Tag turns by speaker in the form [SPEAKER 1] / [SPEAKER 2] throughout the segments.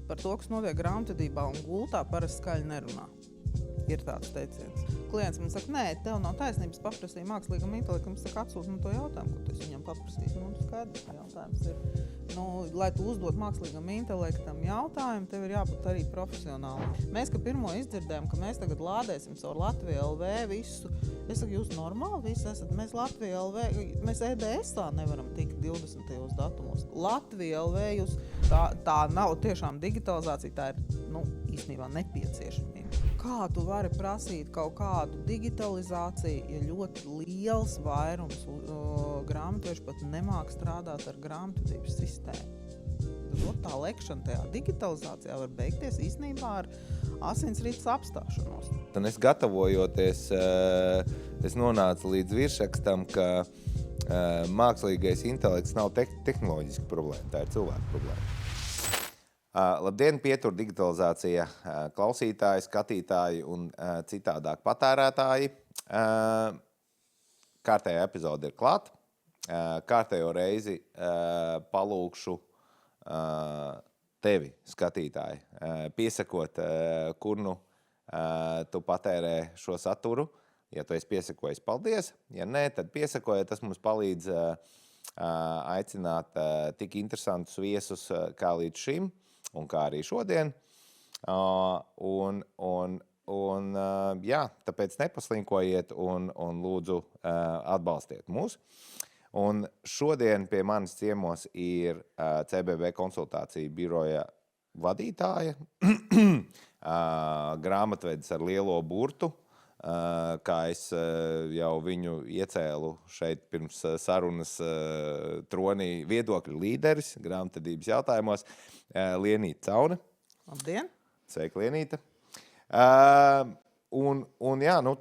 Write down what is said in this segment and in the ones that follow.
[SPEAKER 1] par to, kas notiek grāmatvedībā un gultā, parasti skaļi nerunā. Ir tāds teiciens. Klients man saka, nē, tev nav taisnības, paprasīja mākslīgam intelektam, saka, atsūti man to jautājumu, ko tu esi viņam paprasījis. Skaidrs, jautājums ir, lai tu uzdot mākslīgam intelektam jautājumu, tev ir jābūt arī profesionāli. Mēs, ka pirmo izdzirdējām, ka mēs tagad lādēsim caur Latviju LV visu, es saku, jūs normāli visi esat, mēs Latviju LV, mēs EDS-ā nevaram tikt 20. datumos. Latviju LV, jūs, tā nav tiešām digitalizācija, tā ir, īstenībā nepieciešamība. Kā tu vari prasīt kaut kādu digitalizāciju, ja ļoti liels vairums grāmatvežu pat nemāk strādāt ar grāmatvedības sistēmu? Tā lekšana tajā digitalizācijā var beigties īstenībā ar asinsrites apstāšanos.
[SPEAKER 2] Un es gatavojoties, es nonācu līdz virsrakstam, ka mākslīgais intelekts nav tehnoloģiska problēma, tā ir cilvēka problēma. Labdien, pietur digitalizācija klausītāji, skatītāji un citādāk patērētāji. Kārtējā epizode ir klāt. Kārtējo reizi palūkšu tevi, skatītāji, piesakot, kur tu patērē šo saturu. Ja tu esi piesakojis, paldies. Ja nē, tad piesakojiet, tas mums palīdz aicināt tik interesantus viesus kā līdz šim. Un kā arī šodien. Tāpēc nepaslinkojiet un lūdzu atbalstiet mūs. Un šodien pie manis ciemos ir CBB konsultāciju biroja vadītāja, grāmatvedis ar lielo burtu, kā es jau viņu iecēlu šeit pirms sarunas tronī viedokļu līderis grāmatvedības jautājumos, Lienīta Caune.
[SPEAKER 1] Labdien!
[SPEAKER 2] Sveika, Lienīta!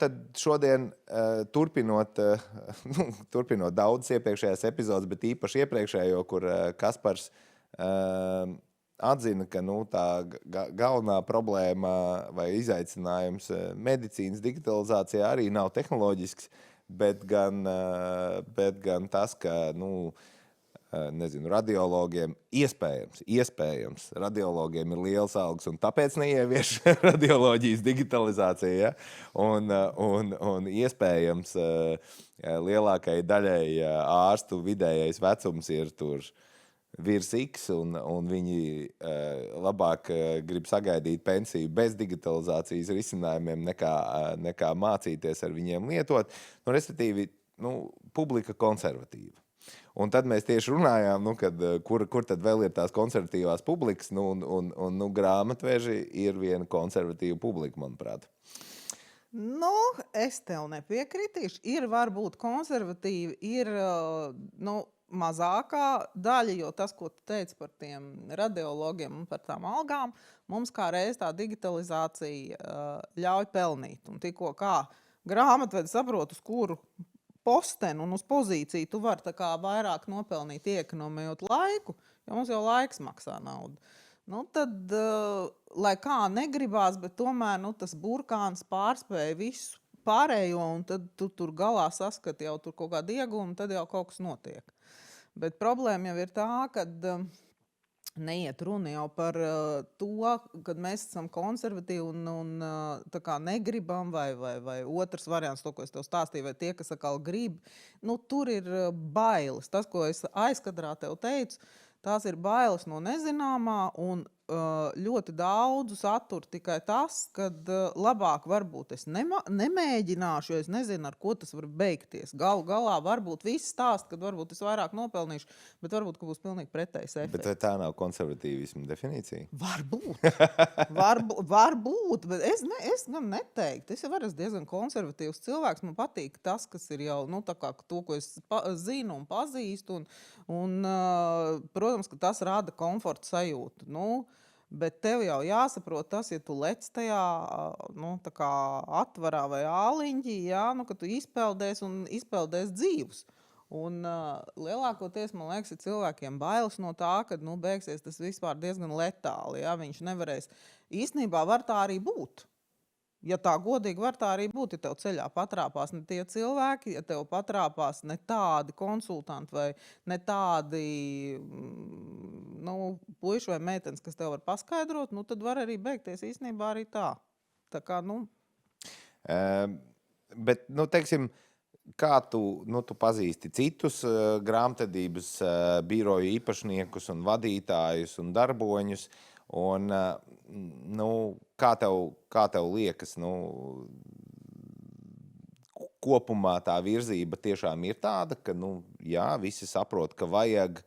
[SPEAKER 2] Tad šodien turpinot daudzas iepriekšējās epizodes, bet īpaši iepriekšējo, kur Kaspars atzina, ka tā galvenā problēma vai izaicinājums medicīnas digitalizācijā arī nav tehnoloģisks, bet gan tas, ka, radiologiem iespējams, radiologiem ir liels algas un tāpēc neievieš radioloģijas digitalizācija, ja? Un iespējams lielākai daļai ārstu vidējais vecums ir tur virs X, un viņi labāk grib sagaidīt pensiju bez digitalizācijas risinājumiem, nekā mācīties ar viņiem lietot. Respektīvi, publika konservatīva. Un tad mēs tieši runājām, kur tad vēl ir tās konservatīvās publikas, un grāmatveži ir viena konservatīva publika, manuprāt.
[SPEAKER 1] Es tev nepiekritīšu. Ir varbūt konservatīvi, ir, mazākā daļa, jo tas, ko tu teici par tiem radiologiem un par tām algām, mums kā reiz tā digitalizācija ļauj pelnīt. Un tikko kā grāmatvedi saprot, uz kuru posteni un uz pozīciju tu vari tā kā vairāk nopelnīt, iekonomējot laiku, jo mums jau laiks maksā naudu. Tad, lai kā negribās, bet tomēr tas burkāns pārspēja visu pārējo, un tad tu tur galā saskati jau tur kaut kādu ieguvumu, tad jau kaut kas notiek. Bet problēma jau ir tā, ka neiet runa jau par to, kad mēs esam konservatīvi un tā kā negribam, vai otrs variants, to, ko es tev stāstīju, vai tie, kas atkal grib, tur ir bailes. Tas, ko es aizkadrā tev teicu, tās ir bailes no nezināmā un ļoti daudzu satur tikai tas, kad labāk varbūt es nemēģināšu, jo es nezinu, ar ko tas var beigties. Galā varbūt viss stāst, kad varbūt es vairāk nopelnīšu, bet varbūt, ka būs pilnīgi pretējs efekts.
[SPEAKER 2] Bet vai tā nav konservatīvisma definīcija?
[SPEAKER 1] Varbūt, bet es gan neteiktu. Es jau esmu diezgan konservatīvs cilvēks. Man patīk tas, kas ir jau tā kā to, ko es zinu un pazīstu. Un protams, ka tas rada komforta sajūtu. Bet tev jau jāsaprot tas, ja tu lec tajā tā kā atvarā vai āliņģī, ka tu izpeldēs dzīvus. Un lielākoties, man liekas, ir cilvēkiem bailes no tā, ka beigsies tas vispār diezgan letāli. Viņš nevarēs. Īstenībā var tā arī būt. Ja tā godīgi var tā arī būt, ja tev ceļā patrāpās ne tie cilvēki, ja tev patrāpās ne tādi konsultanti vai ne tādi puiši vai meitenes, kas tev var paskaidrot, nu tad var arī beigties īstenībā arī tā. Tā kā,
[SPEAKER 2] Bet, teiksim, kā tu pazīsti citus grāmatvedības biroju īpašniekus un vadītājus un darboņus, un kā tev liekas, kopumā tā virzība tiešām ir tāda, ka, jā, visi saprot, ka vajag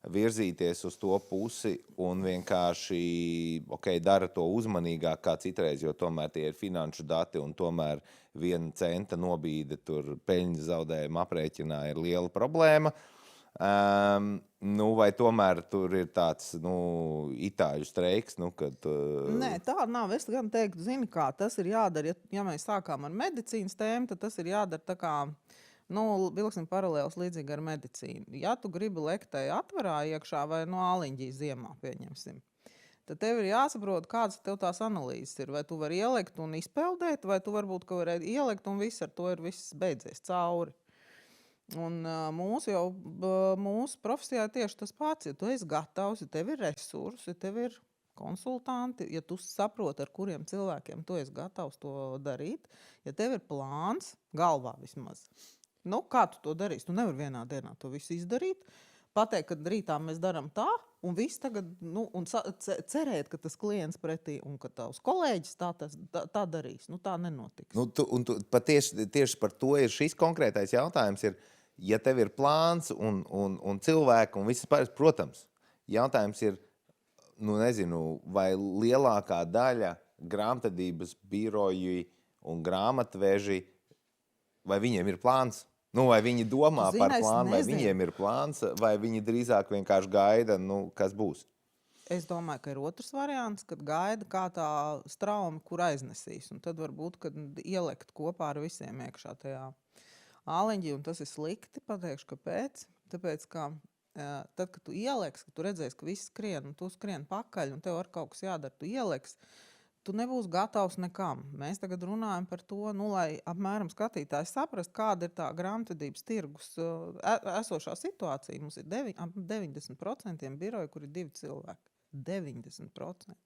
[SPEAKER 2] virzīties uz to pusi un vienkārši dara to uzmanīgāk kā citreiz, jo tomēr tie ir finanšu dati un tomēr 1 centa nobīde tur peļņas zaudējuma aprēķinā ir liela problēma. Vai tomēr tur ir tāds itāļu streiks?
[SPEAKER 1] Nē, tā nav. Es gan teiktu, zini kā, tas ir jādara, ja mēs sākām ar medicīnas tēmu, tad tas ir jādara tā kā, vilksim paralēlus līdzīgi ar medicīnu. Ja tu gribi lektei atvarā iekšā vai no āliņģī ziemā, pieņemsim, tad tev ir jāsaprot, kādas tev tās analīzes ir. Vai tu vari ielikt un izpeldēt, vai tu varbūt, ka vari ielikt un viss ar to ir viss beidzies cauri. Un mūsu profesijā ir tieši tas pats. Ja tu esi gatavs, ja tev ir resursi, ja tev ir konsultanti, ja tu saproti, ar kuriem cilvēkiem tu esi gatavs to darīt, ja tev ir plāns, galvā vismaz, kā tu to darīsi? Tu nevari vienā dienā to visu izdarīt. Pateikt, ka rītā mēs darām tā, un viss tagad, cerēt, ka tas klients pretī un ka tavs kolēģis tā darīs. Tā nenotiks.
[SPEAKER 2] Tieši par to ir šis konkrētais jautājums. Ja tev ir plāns un cilvēki un viss pārējais, protams, jautājums ir, nezinu, vai lielākā daļa grāmatvedības biroji un grāmatveži, vai viņiem ir plāns? Vai viņi domā par plānu, vai viņiem ir plāns, vai viņi drīzāk vienkārši gaida, kas būs?
[SPEAKER 1] Es domāju, ka ir otrs variants, kad gaida kā tā strauma, kur aiznesīs. Un tad varbūt, kad ielikt kopā ar visiem iekšā tajā āliņģī, un tas ir slikti, pateikšu, kāpēc. Tāpēc, ka tad, kad tu ieliks, ka tu redzēsi, ka viss skrien, un tu skrien pakaļ, un tev ar kaut kas jādara, tu ieliks, tu nebūsi gatavs nekam. Mēs tagad runājam par to, lai apmēram skatītājs saprast, kāda ir tā grāmatvedības tirgus esošā situācija. Mums ir 90% biroju, kur ir 2 cilvēki. 90%.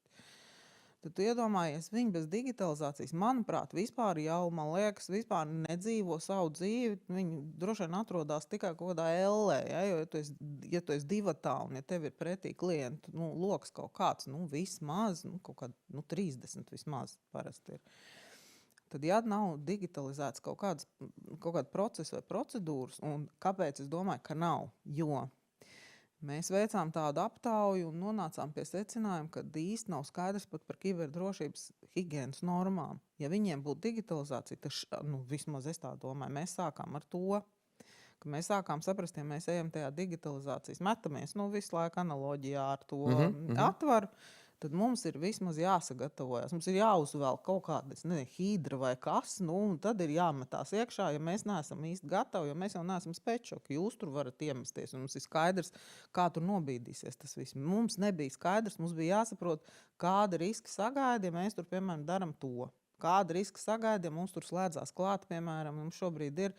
[SPEAKER 1] Tad tu iedomājies, viņi bez digitalizācijas, manuprāt, vispār jau, man liekas, vispār nedzīvo savu dzīvi. Viņi droši vien atrodas tikai kaut kādā ellē, jo, ja tu esi divatā un ja tev ir pretī klientu loks kaut kāds, vismaz, kaut kāda 30 vismaz parasti ir. Tad, ja nav digitalizēts kaut kāda procesa vai procedūras, un kāpēc es domāju, ka nav? Jo mēs veicām tādu aptauju un nonācām pie secinājuma, ka īsti nav skaidrs pat par kiberdrošības higienas normām. Ja viņiem būtu digitalizācija, tad vismaz es tā domāju, mēs sākām ar to, ka mēs sākām saprast, ja mēs ejam tajā digitalizācijas, metamies visu laiku analoģijā ar to atvaru, tad mums ir vismaz jāsagatavojas. Mums ir jāuzvēl kaut kādas hidra vai kas, un tad ir jāmetās iekšā, ja mēs neesam īsti gatavi, jo mēs jau neesam spēčoki. Jūs tur varat iemesties, un mums ir skaidrs, kā tur nobīdīsies tas viss. Mums nebija skaidrs, mums bija jāsaprot, kāda riska sagaida, ja mēs tur, piemēram, daram to. Kāda riska sagaida, ja mums tur slēdzās klāt, piemēram, mums šobrīd ir.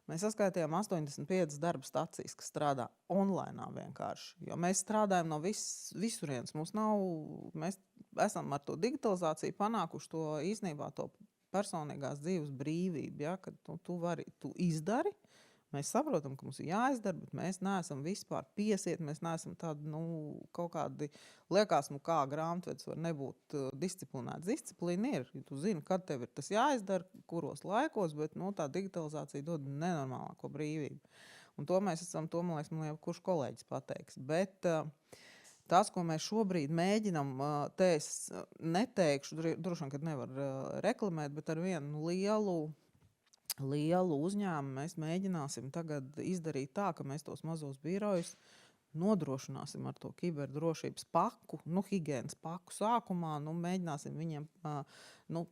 [SPEAKER 1] Mēs saskaitījām 85 darba stacijas, kas strādā online vienkārši. Jo mēs strādājam no visurienes. Mēs esam ar to digitalizāciju panākuši to īstenībā to personīgās dzīves brīvību. Ja? Kad tu izdari, mēs saprotam, ka mums ir jāizdara, bet mēs neesam vispār piesiet. Mēs neesam tādi kaut kādi, liekas, kā grāmatvedis var nebūt disciplinēts. Disciplīna ir, ja tu zini, kad tev ir tas jāizdara, kuros laikos, bet tā digitalizācija dod nenormālāko brīvību. Un to mēs esam, man liekas, kurš kolēģis pateiks. Bet tas, ko mēs šobrīd mēģinam, te es neteikšu, droši vien, kad nevar reklamēt, bet ar vienu lielu uzņēmumu mēs mēģināsim tagad izdarīt tā, ka mēs tos mazos birojus nodrošināsim ar to kiberdrošības paku, higienas paku sākumā, mēģināsim viņiem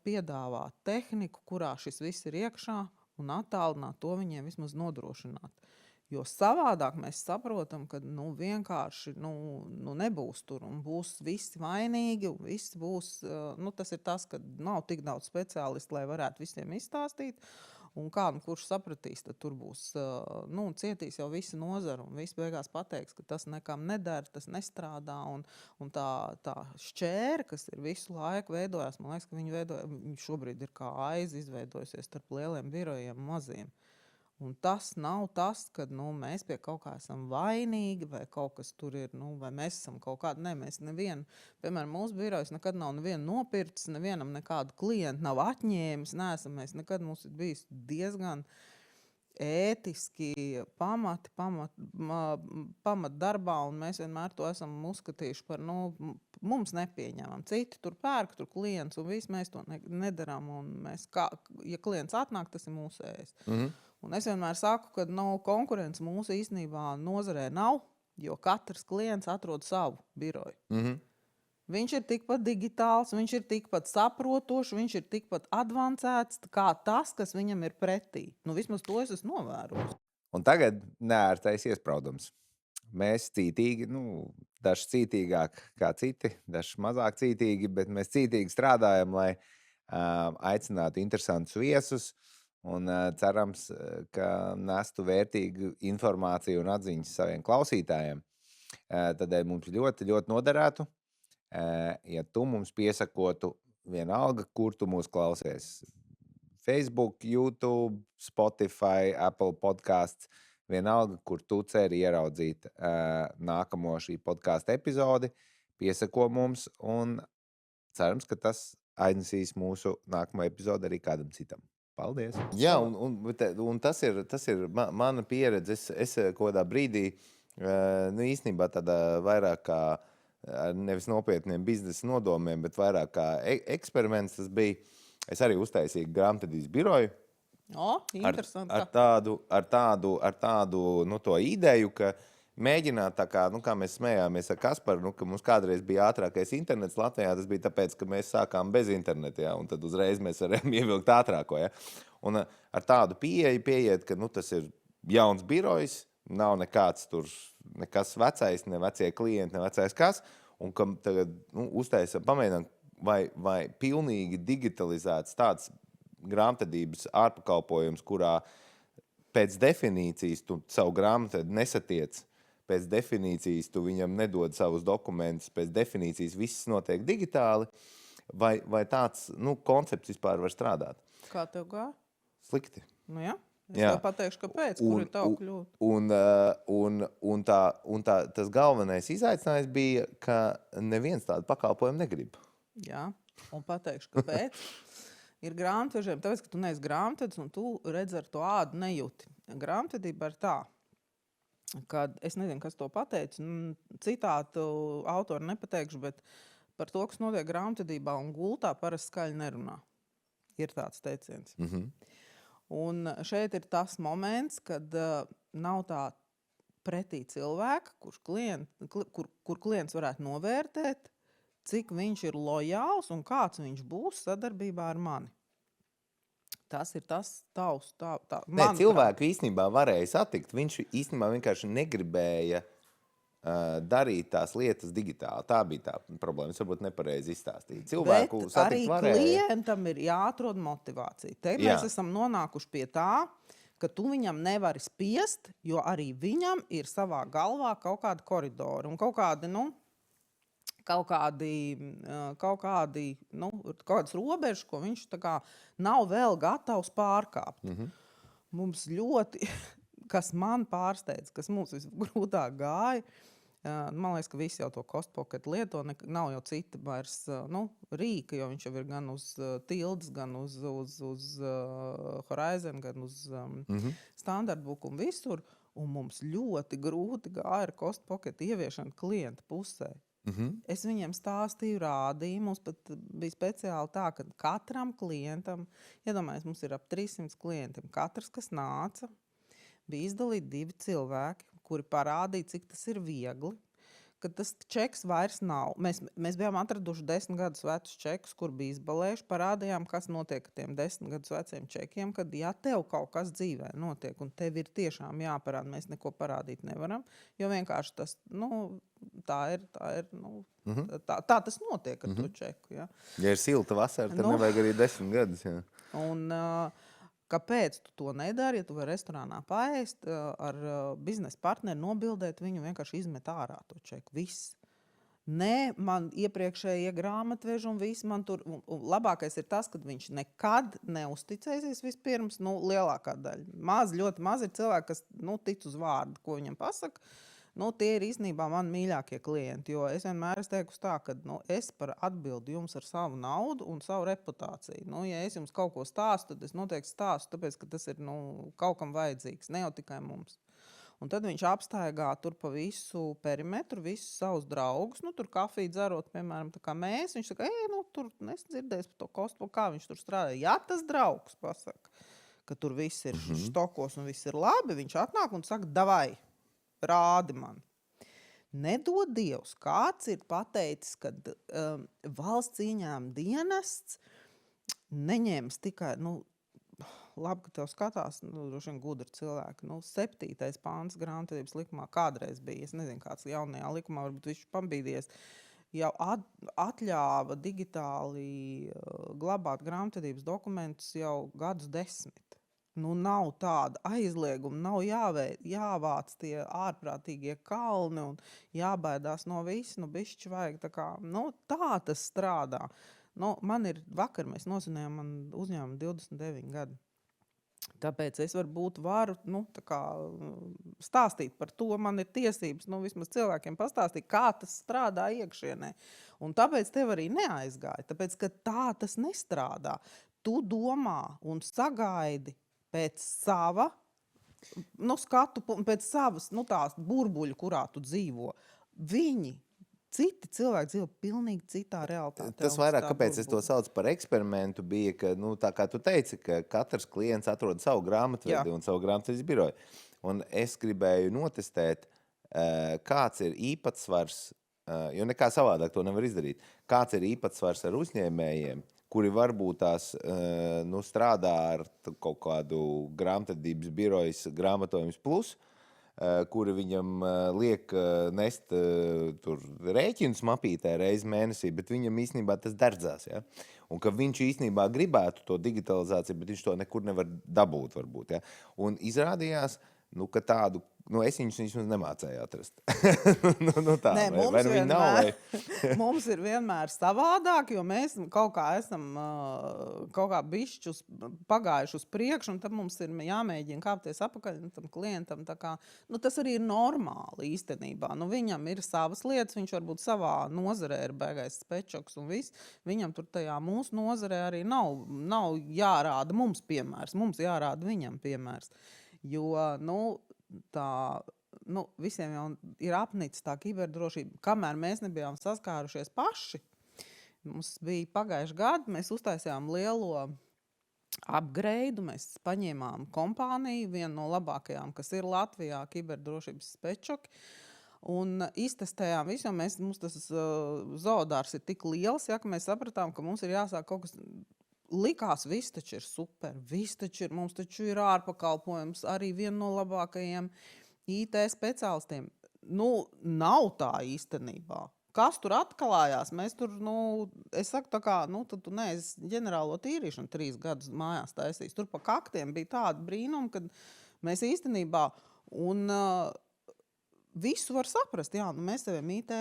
[SPEAKER 1] piedāvāt tehniku, kurā šis viss ir iekšā un attālināt to viņiem vismaz nodrošināt. Jo savādāk mēs saprotam, ka vienkārši nebūs tur un būs visi vainīgi. Visi būs, tas ir tas, ka nav tik daudz speciālistu, lai varētu visiem izstāstīt. Un kurš sapratīs, tad tur būs cietīs jau visa nozara. Un viss beigās pateiks, ka tas nekam nedara, tas nestrādā. Un tā šķēra, kas ir visu laiku veidojās, man liekas, ka viņi šobrīd ir kā aiz izveidojusies starp lieliem birojiem un maziem. Un tas nav tas, ka mēs pie kaut kā esam vainīgi, vai kaut kas tur ir, vai mēs esam kaut kādi. Nē, mēs nevienu, piemēram, mūsu birojas nekad nav nopircis, nevienam nekādu klientu nav atņēmis. Mēs nekad mums ir bijis diezgan ētiski pamat darbā, un mēs vienmēr to esam uzskatījuši par, mums nepieņemam. Citi tur pērk, tur klients, un viss mēs to nedaram. Un mēs, ja klients atnāk, tas ir mūsējais. Un es vienmēr saku, ka konkurence mūsu īstenībā nozarē nav, jo katrs klients atrod savu biroju. Viņš ir tikpat digitāls, viņš ir tikpat saprotošs, viņš ir tikpat advancēts kā tas, kas viņam ir pretī. Vismaz to es esmu novērojis.
[SPEAKER 2] Un tagad neērtais iespraudums. Mēs cītīgi, daži cītīgāk kā citi, daži mazāk cītīgi, bet mēs cītīgi strādājam, lai aicinātu interesantus viesus. Un cerams, ka nestu vērtīgu informāciju un atziņas saviem klausītājiem. Tādēļ mums ļoti, ļoti noderētu, ja tu mums piesakotu vienalga, kur tu mūs klausies. Facebook, YouTube, Spotify, Apple podcasts, vienalga, kur tu ceri ieraudzīt nākamo šī podkāsta epizodi, piesako mums un cerams, ka tas aiznesīs mūsu nākamo epizodi arī kādam citam. Paldies. Jā, un tas ir mana pieredze. Es kaut kādā brīdī, īstenībā tādā vairāk kā nevis nopietniem biznesa nodomiem, bet vairāk kā eksperiments tas bija. Es arī uztaisīju grāmatvedības biroju.
[SPEAKER 1] Interesanti.
[SPEAKER 2] Ar tādu to ideju, ka mēģināt tā kā mēs smējāmies ar Kasparu, ka mums kādreiz bija ātrākais internets Latvijā, tas bija tāpēc, ka mēs sākām bez interneta, ja, un tad uzreiz mēs varējām ievilkt ātrāko. Ja. Un ar tādu pieiet, ka tas ir jauns birojs, nav nekāds tur, nekas vecais, ne vecie klienti, ne vecais kas, un ka tagad uztaisam, pamēģinām, vai pilnīgi digitalizēts tāds grāmatvedības ārpakalpojums, kurā pēc definīcijas tu savu grāmatvedu nesatiec, pēc definīcijas tu viņam nedod savus dokumentus, pēc definīcijas viss notiek digitāli, vai tāds koncepts vispār var strādāt?
[SPEAKER 1] Kā tev gāja?
[SPEAKER 2] Slikti.
[SPEAKER 1] Jā. Es tev pateikšu, kāpēc, kur ir tavu kļūt.
[SPEAKER 2] Un tas galvenais izaicinājums bija, ka neviens tādu pakalpojumu negrib.
[SPEAKER 1] Jā, un pateikšu, kāpēc. Ir grāmatvežiem, tāpēc, ka tu neesi grāmatvedis un tu redzi ar to ādu nejūti. Grāmatvedība ir tā, kad es nezinu, kas to pateica, citātu autoru nepateikšu, bet par to, kas notiek grāmatvedībā un gultā, parasti skaļi nerunā. Ir tāds teiciens. Un šeit ir tas moments, kad nav tā pretī cilvēka, kur klients varētu novērtēt, cik viņš ir lojāls un kāds viņš būs sadarbībā ar mani. Tas ir tas tavs.
[SPEAKER 2] Cilvēku īstenībā varēja satikt. Viņš īstenībā vienkārši negribēja darīt tās lietas digitāli. Tā bija tā problēma. Es varbūt nepareizi izstāstīju. Cilvēku satikt varēja.
[SPEAKER 1] Arī klientam ir jāatrod motivācija. Te mēs esam nonākuši pie tā, ka tu viņam nevari spiest, jo arī viņam ir savā galvā kaut kādi koridori un kaut kādas robežas, ko viņš tā kā nav vēl gatavs pārkāpt. Mums ļoti, kas man pārsteidz, kas mums visgrūtāk gāja, man liekas, ka visi jau to cost pocket lieto, nav jau cita vairs rīka, jo viņš jau ir gan uz tildes, gan uz Horizon, gan uz standartbook un visur. Un mums ļoti grūti gāja ar cost pocket ieviešanu klienta pusē. Es viņiem stāstīju, rādīju, mums pat bija speciāli tā, ka katram klientam, iedomājies, mums ir ap 300 klientiem, katrs, kas nāca, bija izdalīti 2 cilvēki, kuri parādīja, cik tas ir viegli, ka tas čeks vairs nav. Mēs bijām atraduši 10 gadus vecus čekus, kur bija izbalējuši, parādījām, kas notiek ar tiem 10 gadus veciem čekiem, kad ja tev kaut kas dzīvē notiek, un tev ir tiešām jāparāda, mēs neko parādīt nevaram, jo vienkārši tas, tā ir tā tas notiek ar to čeku. Ja,
[SPEAKER 2] ja ir silta vasara, tad nevajag arī 10 gadus. Jā.
[SPEAKER 1] Un kāpēc tu to nedari, ja tu vari restorānā paēst, ar biznesa partneri nobildēt, viņu vienkārši izmet ārā to čeku. Viss. Nē, man iepriekšējie grāmatveži un viss man tur. Un labākais ir tas, ka viņš nekad neusticēsies vispirms, lielākā daļa. Ļoti maz ir cilvēki, kas tic uz vārdu, ko viņam pasaka. Tie ir īstenībā mani mīļākie klienti, jo es vienmēr teiktu tā, ka es par atbildu jums ar savu naudu un savu reputāciju. Ja es jums kaut ko stāstu, tad es noteikti stāstu, tāpēc, ka tas ir kaut kam vajadzīgs, ne jau tikai mums. Un tad viņš apstaigā tur pa visu perimetru, visus savus draugus, tur kafiju dzerot, piemēram, tā kā mēs. Viņš saka, tur nesdzirdējis par to kostu, kā viņš tur strādā. Ja tas draugs pasaka, ka tur viss ir štokos un viss ir labi, viņš atnāk un saka, davai. Rādi man. Nedod Dievs, kāds ir pateicis, ka valsts ieņēmuma dienests neņems tikai, labi, ka tev skatās, droši vien gudri cilvēki, 7. pāns grāmatvedības likumā kādreiz bija, es nezinu, kāds jaunajā likumā, varbūt viņš pambīdies, jau atļāva digitāli glabāt grāmatvedības dokumentus jau gadus 10. Nav tāda aizlieguma, nav jāvāc tie ārprātīgie kalni un jābaidās no visu, bišķi vajag tā kā, tā tas strādā. Vakar mēs nozinājām, man uzņēmuma 29 gadi. Tāpēc es varu tā kā stāstīt par to, man ir tiesības, vismaz cilvēkiem pastāstīt, kā tas strādā iekšienē. Un tāpēc tev arī neaizgāja, tāpēc, ka tā tas nestrādā. Tu domā un sagaidi pēc sava skatu, pēc savas tās burbuļu, kurā tu dzīvo. Citi cilvēki dzīvo pilnīgi citā realitātē.
[SPEAKER 2] Tas vairāk, kāpēc es to saucu par eksperimentu, bija, ka, tā kā tu teici, ka katrs klients atrod savu grāmatvedi un savu grāmatvedības biroju. Un es gribēju notestēt, kāds ir īpatsvars, jo nekā savādāk to nevar izdarīt, kāds ir īpatsvars ar uzņēmējiem, kuri varbūt tās strādā ar kaut kādu grāmatvedības birojas grāmatojums plus, kuri viņam liek nest tur rēķinus mapītē reizi mēnesī, bet viņam īstenībā tas derdzās. Ja? Un ka viņš īstenībā gribētu to digitalizāciju, bet viņš to nekur nevar dabūt varbūt. Ja? Un izrādījās, ka tādu, es viņus nemācēju atrast. Tā,
[SPEAKER 1] Nē,
[SPEAKER 2] vai viņi nav?
[SPEAKER 1] Mums ir vienmēr savādāk, jo mēs kaut kā esam kaut kā bišķus pagājuši uz priekšu, un tad mums ir jāmēģina kāpties apakaļ tam klientam. Tā kā, tas arī ir normāli īstenībā. Viņam ir savas lietas, viņš varbūt savā nozarē ir baigais spečoks un viss. Viņam tur tajā mūsu nozarē arī nav jārāda mums piemērs, mums jārāda viņam piemērs. Jo, visiem jau ir apnicis tā kiberdrošība, kamēr mēs nebijām saskārušies paši. Mums bija pagājuši gadu, mēs uztaisījām lielo upgrade, mēs paņēmām kompāniju, vienu no labākajām, kas ir Latvijā, kiberdrošības spečoki, un iztestējām visu, jo mums tas zoodārs ir tik liels, ka mēs sapratām, ka mums ir jāsāk kaut kas. Likās, viss taču ir super, mums taču ir ārpakalpojums, arī viena no labākajiem IT speciālistiem. Nav tā īstenībā. Kas tur atklājās? Mēs tur, es saku tā kā, tad tu neesi ģenerālo tīrīšanu 3 gadus mājās taisījis. Tur pa kaktiem bija tāda brīnuma, kad mēs īstenībā, un visu var saprast, mēs teviem IT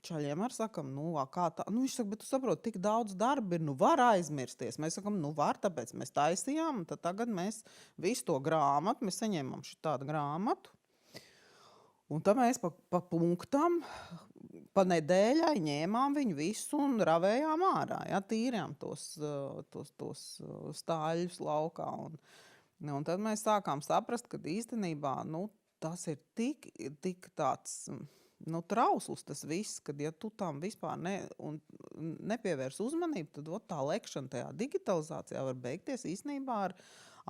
[SPEAKER 1] čaļiem arī sakam, kā tā, viņš saka, bet tu saproti, tik daudz darba ir, var aizmirsties. Mēs sakam, var, tāpēc mēs taisījām, un tad tagad mēs visu to grāmatu, mēs saņēmām šitādu grāmatu, un tad mēs pa punktam, pa nedēļai ņēmām viņu visu un ravējām ārā, tīrījām tos stāļus laukā, un tad mēs sākām saprast, ka īstenībā, tas ir tik tāds trausls tas viss, kad ja tu tam vispār nepievērs uzmanību, tad tā lekšana tajā digitalizācijā var beigties īstenībā ar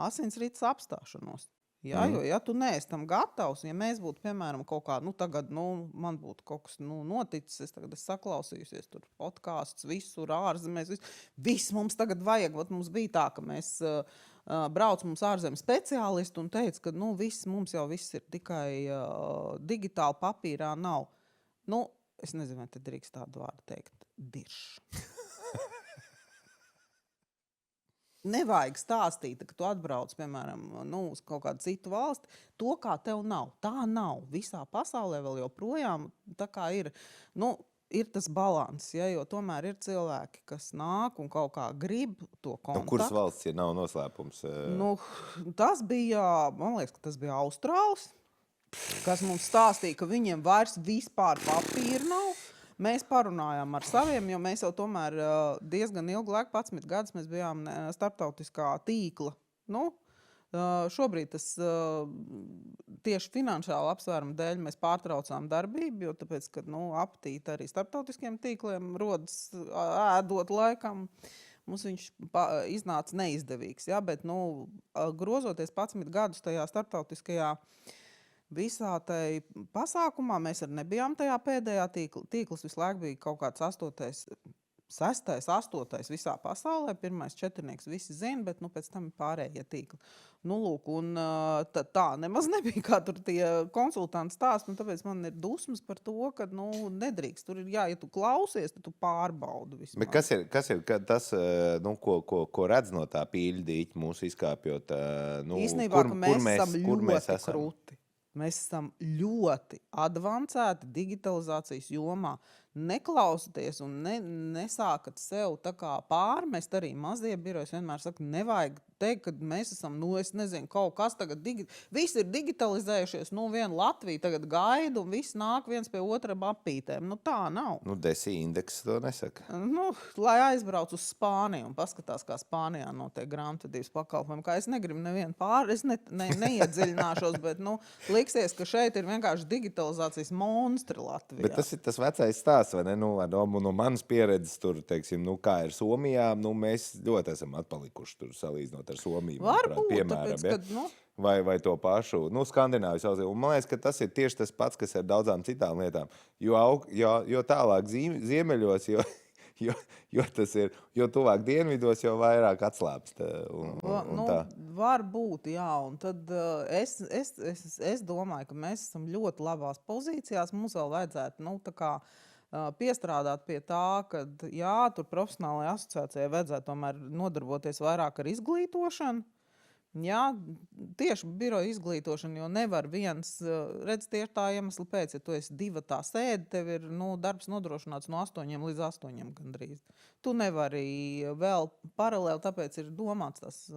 [SPEAKER 1] asinsrites apstāšanos. Jā, jo, ja tu neesi tam gatavs, ja mēs būtu, piemēram, kaut kā, tagad, man būtu kaut kas noticis, es saklausījusies tur podkāstus, visur ārzemēs, viss mums tagad vajag, mums bija tā, ka mēs brauc mums ārzemju speciālisti un teica, ka, mums jau viss ir tikai digitāli, papīrā nav. Es nezinu, vai te drīkst tādu vārdu teikt, dirš. Nevajag stāstīt, ka tu atbrauc, piemēram, uz kaut kādu citu valsti. To, kā tev nav. Tā nav. Visā pasaulē vēl joprojām tā kā ir. Ir tas balans, ja, jo tomēr ir cilvēki, kas nāk un kaut kā grib to kontaktu.
[SPEAKER 2] Kuras valsts, ja nav noslēpums?
[SPEAKER 1] Tas bija, man liekas, ka tas bija Austrālis, kas mums stāstīja, ka viņiem vairs vispār papīra nav. Mēs parunājām ar saviem, jo mēs jau tomēr diezgan ilgu laiku, 11 gadus, mēs bijām starptautiskā tīkla. Šobrīd tas tieši finansiālu apsvērumu dēļ mēs pārtraucām darbību, jo tāpēc, ka apetīti arī starptautiskiem tīkliem rodas ēdot laikam. Mums viņš iznāca neizdevīgs, ja, bet grozoties 11 gadus tajā starptautiskajā visā tai pasākumā, mēs arī nebijām tajā pēdējā tīkls visu laiku bija kaut kāds 6., 8. visā pasaulē. Pirmais 4 visi zina, bet pēc tam ir pārējie tīkli. Tā nemaz nebija, kā tur tie konsultanti stāst, tāpēc man ir dusmas par to, ka nedrīkst. Tur ir, ja tu klausies, tad tu pārbaudi vismaz.
[SPEAKER 2] Bet kas ir tas, ko redz no tā pīļdīķa mūsu izkāpjot?
[SPEAKER 1] Īstenībā, ka mēs esam ļoti krūti. Mēs esam ļoti advancēti digitalizācijas jomā. Neklausieties un nesākat sev tā kā pārmest arī mazie biroji. Es vienmēr saku, nevajag teikt, ka mēs esam, es nezinu, kaut kas tagad, visi ir digitalizējušies, viena Latvija tagad gaida un viss nāk viens pie otra apītēm. Tā nav.
[SPEAKER 2] Desi indeks to nesaka.
[SPEAKER 1] Lai aizbrauc uz Spāniju un paskatās, kā Spānijā notiek grāmatvedības pakalpojumi. Kā es negribu nevienu es neiedziļināšos, bet liksies, ka šeit ir vienkārši digitalizācijas monstri Latvijā.
[SPEAKER 2] Bet tas ir tas vecais stāsts, vai ne? No manas pieredzes tur, teiksim, kā ir Somijā, mēs ļoti esam atpalikuši tur salīdzinot ar Somiju.
[SPEAKER 1] Varbūt,
[SPEAKER 2] piemēram,
[SPEAKER 1] tāpēc, kad,
[SPEAKER 2] vai to pašu, Skandināvijas valstī. Un man liekas, ka tas ir tieši tas pats, kas ar daudzām citām lietām. Jo tālāk ziemeļos, jo tas ir, jo tuvāk dienvidos, jo vairāk atslāpst.
[SPEAKER 1] Varbūt, jā. Un tad es domāju, ka mēs esam ļoti labās pozīcijās. Mums vēl vajadzētu, piestrādāt pie tā, ka, jā, tur profesionālajai asociācijai vajadzētu tomēr nodarboties vairāk ar izglītošanu. Jā, tieši biroja izglītošana, jo nevar viens, redz tieši tā iemesla pēc, ja tu esi 2 sēdi, tev ir darbs nodrošināts no 8 līdz 8 gandrīz. Tu nevari vēl paralēli, tāpēc ir domāts tas,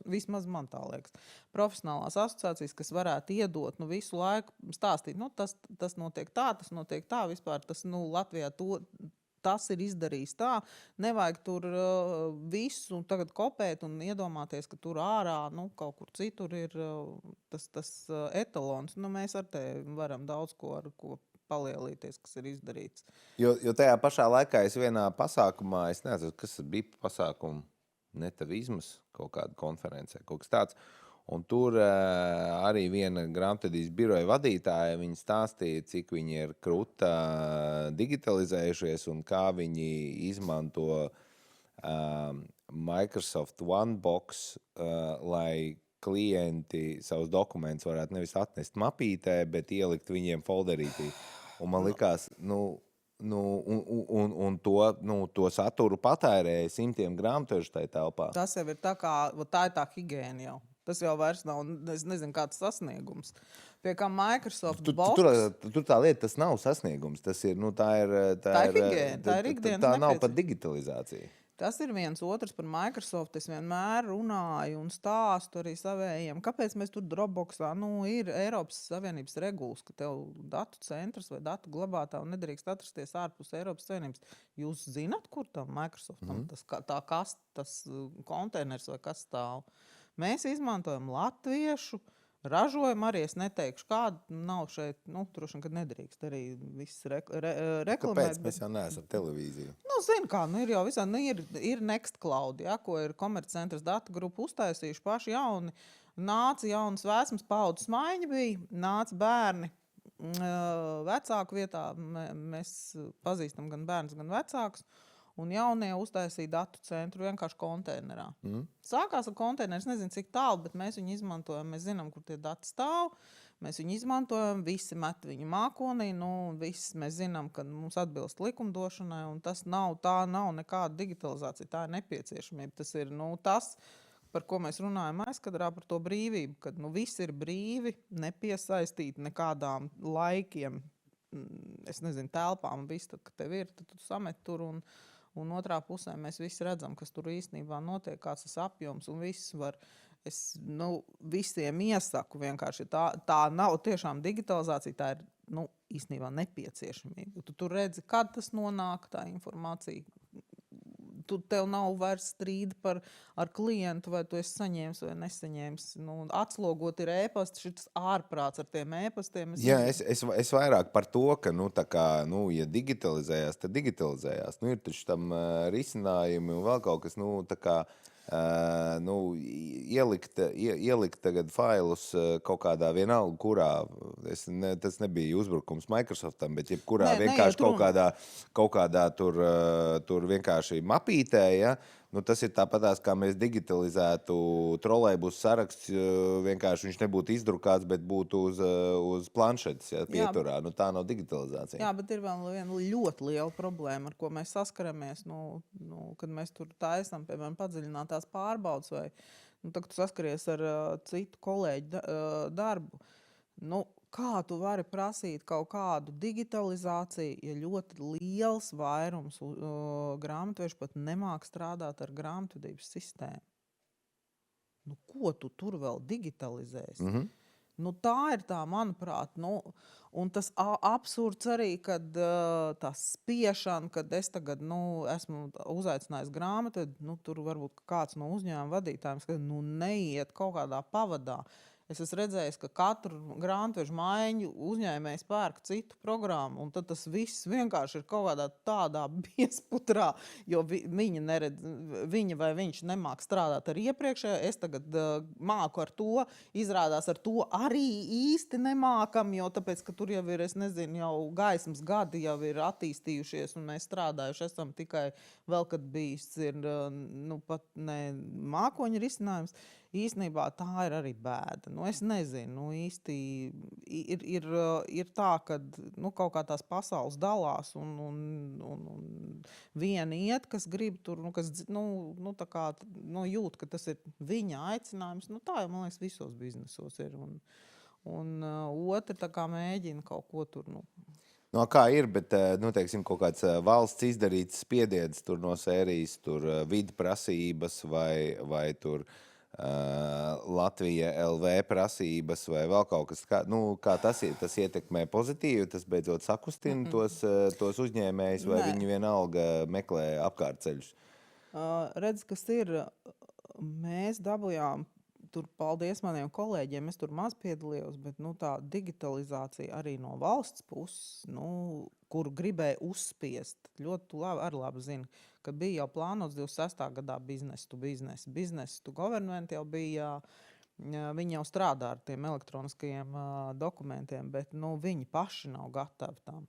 [SPEAKER 1] vismaz man tā liekas, profesionālās asociācijas, kas varētu iedot visu laiku stāstīt, tas notiek tā, vispār tas Latvijā tas ir izdarījis tā. Nevajag tur visu tagad kopēt un iedomāties, ka tur ārā, kaut kur citur ir tas etalons. Mēs ar te varam daudz ko palielīties, kas ir izdarīts.
[SPEAKER 2] Jo tajā pašā laikā es vienā pasākumā, es nezinu, kas bija pasākuma, netavizmas, kaut kāda konferencē, kaut kas tāds. Un tur arī viena grāmatvedības biroja vadītāja, viņa stāstīja, cik viņi ir kruta digitalizējušies un kā viņi izmanto Microsoft OneBox, lai klienti savus dokumentus varētu nevis atnest mapītē, bet ielikt viņiem folderītī. Un man likās, un to saturu patērēja 100 grāmatvežu tajā telpā.
[SPEAKER 1] Tas jau ir tā ir tā higiēna jau. Tas jau vairs nav, es nezinu, kāds sasniegums. Pie kā Microsoft Box.
[SPEAKER 2] Tur tā lieta, tas nav sasniegums. Tas ir, tā ir
[SPEAKER 1] higiēna, tā ir ikdienas
[SPEAKER 2] tā nav pat digitalizācija.
[SPEAKER 1] Tas ir viens otrs par Microsoft. Es vienmēr runāju un stāstu arī savējiem. Kāpēc mēs tur Dropboxā? Ir Eiropas Savienības regulas, ka tev datu centrs vai datu glabātāji nedrīkst atrasties ārpus Eiropas Savienības. Jūs zināt, kur tam Microsoftam tas konteiners vai kas stāv? Mēs izmantojam latviešu ražojumu arī es neteikšu, kāda nav šeit, droši vien, kad nedrīkst arī viss reklamēt.
[SPEAKER 2] Kāpēc mēs jau neesam televīzija?
[SPEAKER 1] Zinu kā, ir jau visā, ir Nextcloud, ja, ko ir komerccentras datu grupa uztaisījuši paši jauni. Nāca jaunas vēsmas paudzes maiņa bija, nāca bērni vecāku vietā. Mēs pazīstam gan bērnus, gan vecākus. Un jaunie uztaisīja datu centru vienkārši konteinerā. Sākās ar konteineru, es nezinu, cik tālu, bet mēs viņu izmantojam. Mēs zinām, kur tie dati stāv. Mēs viņu izmantojam, visi met viņu mākonī. Mēs zinām, ka mums atbilst likumdošanai. Un tā nav nekāda digitalizācija. Tā ir nepieciešamība. Tas ir tas, par ko mēs runājam aizkadrā, par to brīvību. Kad visi ir brīvi, nepiesaistīti nekādām laikiem. Es nezinu, telpām. Viss, tad, kad tev ir, tad tu samet tur un otrā pusē mēs visi redzam, kas tur īstenībā notiek, kāds tas apjoms un viss var. Es visiem iesaku vienkārši. Tā nav tiešām digitalizācija, tā ir īstenībā nepieciešamība. Tu tur redzi, kad tas nonāk, tā informācija. Tev nav vairs strīda ar klientu, vai tu esi saņēmis vai nesaņēmis. Atslogot ir ēpasti, šis ārprāts ar tiem ēpastiem.
[SPEAKER 2] Jā, es vairāk par to, ka, ja digitalizējās, tad digitalizējās. Ir taču tam risinājumi un vēl kaut kas, ielikt tagad failus kaut kādā vienalga, kurā, tas nebija uzbrukums Microsoftam, bet jebkurā vienkārši kaut kādā tur vienkārši mapītē, ja? Tas ir tāpatās, kā mēs digitalizētu trolejbusu saraksts, vienkārši viņš nebūtu izdrukāts, bet būtu uz planšetes, ja, pieturā. Tā nav digitalizācija.
[SPEAKER 1] Jā, bet ir vēl viena ļoti liela problēma, ar ko mēs saskaramies, kad mēs tur taisam, piemēram, padziļinātās pārbaudes vai tad tu saskaries ar citu kolēģu darbu. Kā tu vari prasīt kaut kādu digitalizāciju, ja ļoti liels vairums grāmatvežu pat nemāk strādāt ar grāmatvedības sistēmu? Ko tu tur vēl digitalizēsi? Tā ir tā, manuprāt, un tas absurds arī, kad tā spiešana, kad es tagad esmu uzaicinājis grāmatvedi, tur varbūt kāds no uzņēmuma vadītājiem, ka neiet kaut kādā pavadā. Es esmu redzējis, ka katru grāmatvežu maiņu uzņēmējs pērk citu programmu, un tad tas viss vienkārši ir kaut kādā tādā biesputrā, jo viņa vai viņš nemāk strādāt ar iepriekšējo. Es tagad māku ar to, izrādās ar to arī īsti nemākam, jo tāpēc, ka tur jau ir, es nezinu, jau gaismas gadi jau ir attīstījušies, un mēs strādājuši esam tikai vēl, kad bijis ir, pat ne mākoņu risinājums. Īstenībā tā ir arī bēda. Es nezinu, īsti ir tā, ka kaut kā tās pasaules dalās un viena iet, kas grib tur, kas tā kā jūt, ka tas ir viņa aicinājums. Tā jau, man liekas, visos biznesos ir. Un otra tā kā mēģina kaut ko tur.
[SPEAKER 2] Kā ir, bet teiksim, kaut kāds valsts izdarīts spiediens tur no sērijas, tur vidu prasības vai tur Latvija LV prasības vai vēl kaut kas, kā tas ietekmē pozitīvi, tas beidzot sakustina tos uzņēmējus, vai viņi vienalga meklē apkārtceļus?
[SPEAKER 1] Redz, kas ir, mēs dabujām, tur paldies maniem kolēģiem, es tur maz piedalījos, bet tā digitalizācija arī no valsts puses, kur gribēja uzspiest, ļoti labi zinu, ka bija jau plānots 26. gadā biznes to government jau bija, viņi jau strādā ar tiem elektroniskajiem dokumentiem, bet viņi paši nav gatavi tam.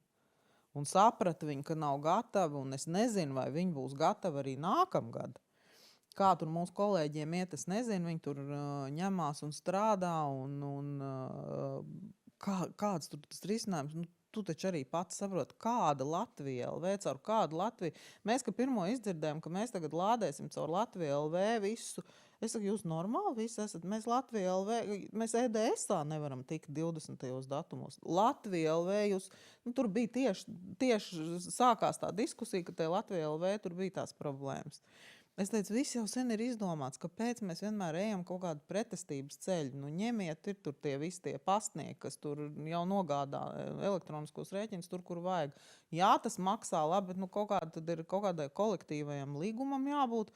[SPEAKER 1] Un saprata viņi, ka nav gatavi, un es nezinu, vai viņi būs gatavi arī nākamgad. Kā tur mūsu kolēģiem iet, es nezinu, viņi tur ņemās un strādā, un kāds tur tas risinājums, tu taču arī pats saproti, kāda Latvija LV, caur kādu Latviju. Mēs, ka pirmo izdzirdējām, ka mēs tagad lādēsim caur Latviju LV visu. Es saku, jūs normāli visi esat? Mēs Latvija LV, mēs EDS-ā nevaram tikt 20. datumos. Latvija LV, tur bija tieši sākās tā diskusija, ka te Latvija LV tur bija tās problēmas. Es teicu, viss jau sen ir izdomāts, kāpēc mēs vienmēr ejam kaut kādu pretestības ceļu. Ņemiet, ir tur tie visi tie pastnieki, kas tur jau nogādā elektroniskos rēķinus tur, kur vajag. Jā, tas maksā labi, bet tad ir kaut kādai kolektīvajam līgumam jābūt.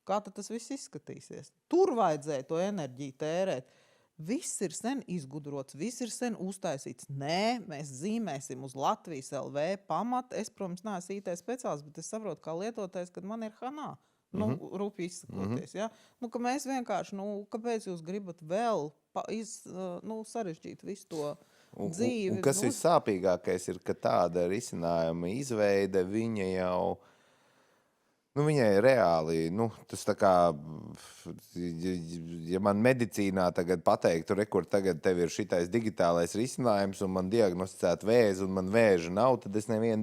[SPEAKER 1] Kā tad tas viss izskatīsies? Tur vajadzēja to enerģiju tērēt. Viss ir sen izgudrots, viss ir sen uztaisīts. Nē, mēs zīmēsim uz Latvijas LV pamatu. Es, protams, neesmu IT speciālists, bet es saprotu, kā lietotājs, kad man ir hanā. Nu, rūpīgi izsakoties, ja? Nu, ka mēs vienkārši, kāpēc jūs gribat vēl sarežģīt visu to dzīvi?
[SPEAKER 2] Un kas vissāpīgākais ir, ka tāda risinājuma izveide, viņa jau, viņai reāli, tas tā kā, ja man medicīnā tagad pateiktu, kur tagad tev ir šitais digitālais risinājums un man diagnosticētu vēzi un man vēža nav, tad es nevienu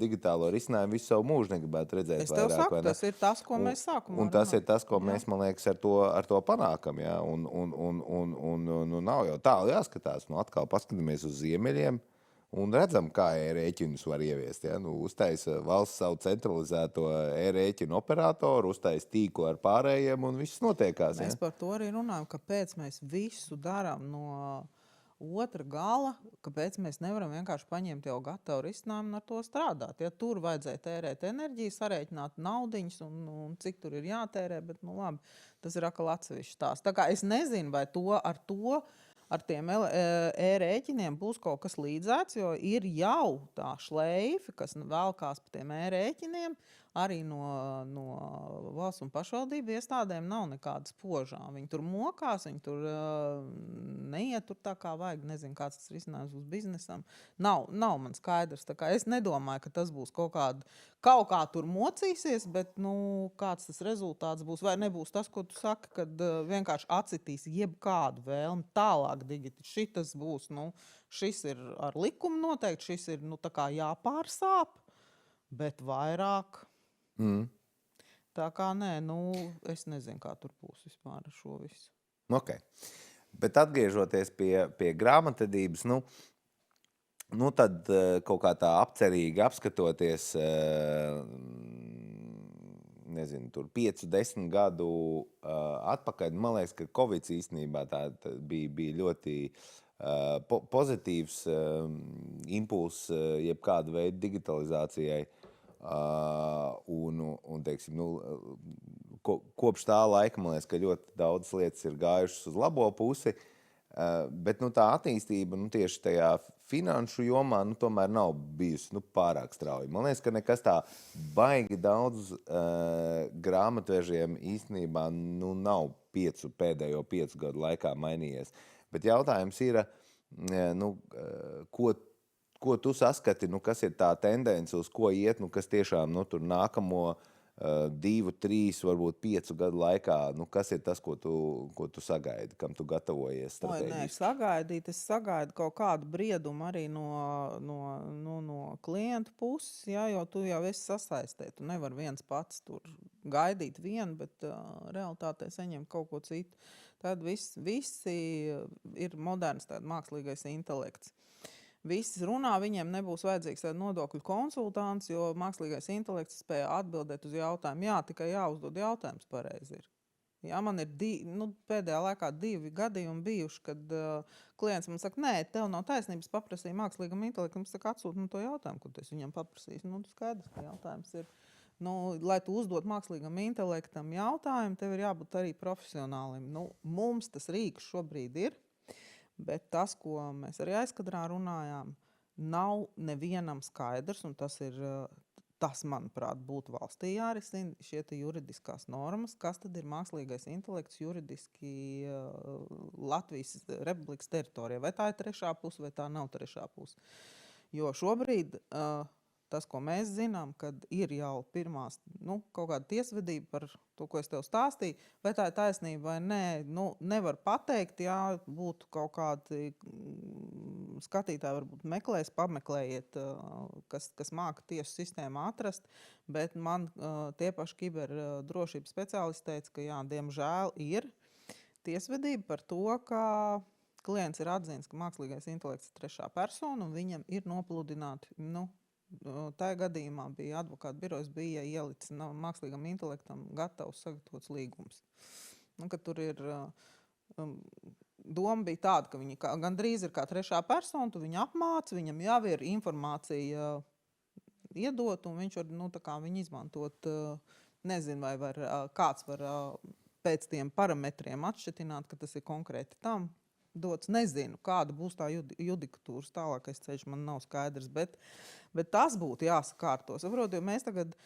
[SPEAKER 2] digitālo risinājumu visu savu mūžu negribētu redzēt
[SPEAKER 1] vairāk. Es tev saku, tas ir tas, ko mēs sākumā
[SPEAKER 2] un tas ir tas, ko mēs, man liekas, ar to panākam, jā, un nav jau tālu jāskatās, atkal paskatāmies uz ziemeļiem, un redzam, kā e-rēķinus var ieviest. Ja? Uztaisa valsts savu centralizēto e-rēķinu operatoru, uztaisa tīklu ar pārējiem, un viss notiekās.
[SPEAKER 1] Mēs par to arī runājam, kāpēc mēs visu darām no otra gala, kāpēc mēs nevaram vienkārši paņemt jau gatavu risinājumu un ar to strādāt. Ja tur vajadzēja tērēt enerģiju, sarēķināt naudiņas un cik tur ir jātērē, bet labi, tas ir atkal atsevišķs tās. Tā kā es nezinu, vai ar tiem e-rēķiniem būs kaut kas līdzēts, jo ir jau tā šleife, kas velkās pa tiem e-rēķiniem, arī no valsts un pašvaldību iestādēm nav nekādas požām. Viņi tur mokās, viņi tur neiet tur tā kā vajag, nezinu, kāds tas risinājums būs biznesam. Nav man skaidrs, tā kā es nedomāju, ka tas būs kaut kā tur mocīsies, bet kāds tas rezultāts būs, vai nebūs tas, ko tu saki, kad vienkārši atsitīs jebkādu vēlmi tālāk digitalizēt. Šitas būs, šis ir ar likumu noteikti, šis ir tā kā jāpārsāp, bet vairāk. Tā kā nē, es nezinu, kā tur būs vispār ar šo visu.
[SPEAKER 2] Okay. Bet atgriežoties pie grāmatvedības, tad kaut kā tā apcerīgi apskatoties, nezinu, tur 5-10 gadu atpakaļ, man liekas, ka Covid īstenībā tā bija ļoti pozitīvs impulss jebkāda veida digitalizācijai. Un teiksim, kopš tā laika, man liekas, ka ļoti daudz lietas ir gājušas uz labo pusi, bet tā attīstība tieši tajā finanšu jomā tomēr nav bijusi pārāk strauja. Man liekas, ka nekas tā baigi daudz grāmatvežiem īstenībā nav pēdējo 5 gadu laikā mainījies. Bet jautājums ir, ko tu saskati, kas ir tā tendence, uz ko iet, kas tiešām tur nākamo 2, 3, varbūt 5 gadu laikā, kas ir tas, ko tu sagaidi, kam tu gatavojies strateģiski?
[SPEAKER 1] Es sagaidu kaut kādu briedumu arī no klientu puses, ja, jo tu jau esi sasaistē. Tu nevar viens pats tur gaidīt vienu, bet realitātē saņemt kaut ko citu. Tad visi ir moderns mākslīgais intelekts. Visi runā, viņiem nebūs vajadzīgs nodokļu konsultants, jo mākslīgais intelekts spēja atbildēt uz jautājumu. Jā, tikai jāuzdod jautājums pareizi ir. Jā, man ir pēdējā laikā 2 gadījumi bijuši, kad klients man saka, nē, tev nav taisnības, paprasīja mākslīgam intelektam, saka, atsūti to jautājumu, ko tu viņam paprasīs. Skaidrs, ka jautājums ir. Lai tu uzdod mākslīgam intelektam jautājumu, tev ir jābūt arī profesionālim. Mums tas rīks šobrīd ir. Bet tas, ko mēs arī aizkadrā runājām, nav nevienam skaidrs, un tas, manuprāt, būtu valstī jārisina šie juridiskās normas, kas tad ir mākslīgais intelekts juridiski Latvijas Republikas teritorijā. Vai tā ir trešā puse, vai tā nav trešā puse. Jo šobrīd tas, ko mēs zinām, kad ir jau pirmās kaut kāda tiesvedība par to, ko es tev stāstīju, vai tā ir taisnība vai nē, nevar pateikt, jā, būtu kaut kādi skatītāji varbūt pameklējiet, kas māka tiesu sistēmā atrast, bet man tie paši kiberdrošības speciālisti teica, ka jā, diemžēl ir tiesvedība par to, ka klients ir atzīts, ka mākslīgais intelekts ir trešā persona un viņam ir nopludināti, tajā gadījumā bija advokāta birojas, bija ielicis mākslīgam intelektam gatavs sagatavots līgums. Ka tur ir doma bija tāda, ka viņi gandrīz ir kā trešā persona, tu viņu apmāci, viņam jau ir informācija iedot, un viņš var, viņu izmantot, nezinu, vai kāds var pēc tiem parametriem atšķetināt, ka tas ir konkrēti tam dots. Nezinu, kāda būs tā judikatūras tālākais ceļš, man nav skaidrs, bet tas būtu jāsakārto. Saprotu, jo mēs tagad,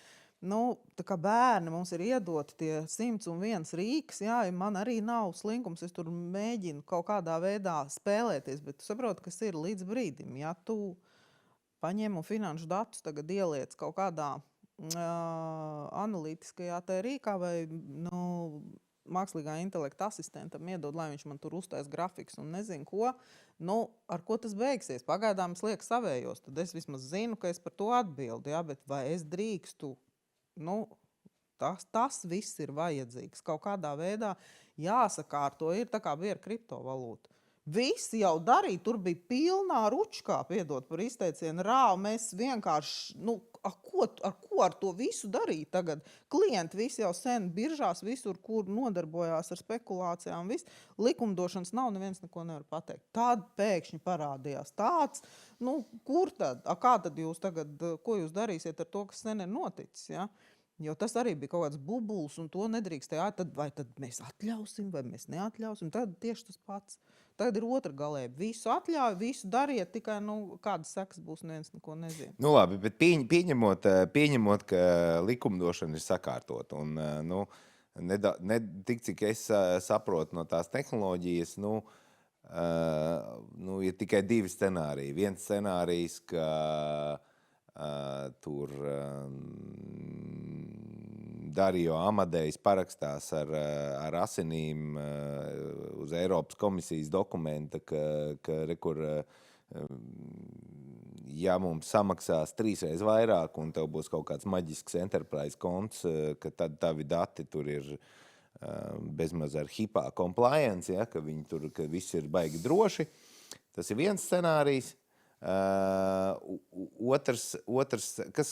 [SPEAKER 1] tā kā bērni mums ir iedoti tie 101 rīks, jā, man arī nav slinkums, es tur mēģinu kaut kādā veidā spēlēties, bet tu saproti, kas ir līdz brīdim, ja tu paņem un finanšu datus tagad ieliec kaut kādā analītiskajā tā rīkā vai, mākslīgā intelekta asistentam iedod, lai viņš man tur uztais grafiks un nezinu ko, ar ko tas beigsies. Pagaidām es lieku savējos, tad es vismaz zinu, ka es par to atbildu, ja? Bet vai es drīkstu, tas viss ir vajadzīgs. Kaut kādā veidā jāsakārto, ir tā kā bija ar kriptovalūtu. Visi jau darīja, tur bija pilnā ručkā, piedod par izteicienu, rāv, mēs vienkārši, ar to visu darīt tagad. Klienti visi jau sen biržās, visur, kur nodarbojās ar spekulācijām, viss. Likumdošanas nav, neviens neko nevar pateikt. Tad pēkšņi parādījās tāds, kur tad, kā tad jūs tagad, ko jūs darīsiet ar to, kas sen ir noticis, ja? Jo tas arī bija kaut kāds bubuls, un to nedrīkstēja. Vai tad mēs atļausim, vai mēs neatļausim? Tad tieši tas pats. Tagad ir otra galēba. Visu atļauj, visu dariet, tikai kādas sekas būs, neviens neko nezina.
[SPEAKER 2] Labi, bet pieņemot, ka likumdošana ir sakārtot, un tik cik es saprotu no tās tehnoloģijas, ir tikai divi scenāriji. Viens scenārijs, ka tur Dario Amadejs parakstās ar asinīm uz Eiropas komisijas dokumenta, ka ja mums samaksās 3 reizes vairāk un tev būs kaut kāds maģisks enterprise konts, ka tad tavi dati tur ir bezmaz ar HIPAA compliance, ja, ka viss ir baigi droši. Tas ir viens scenārijs. Otrs,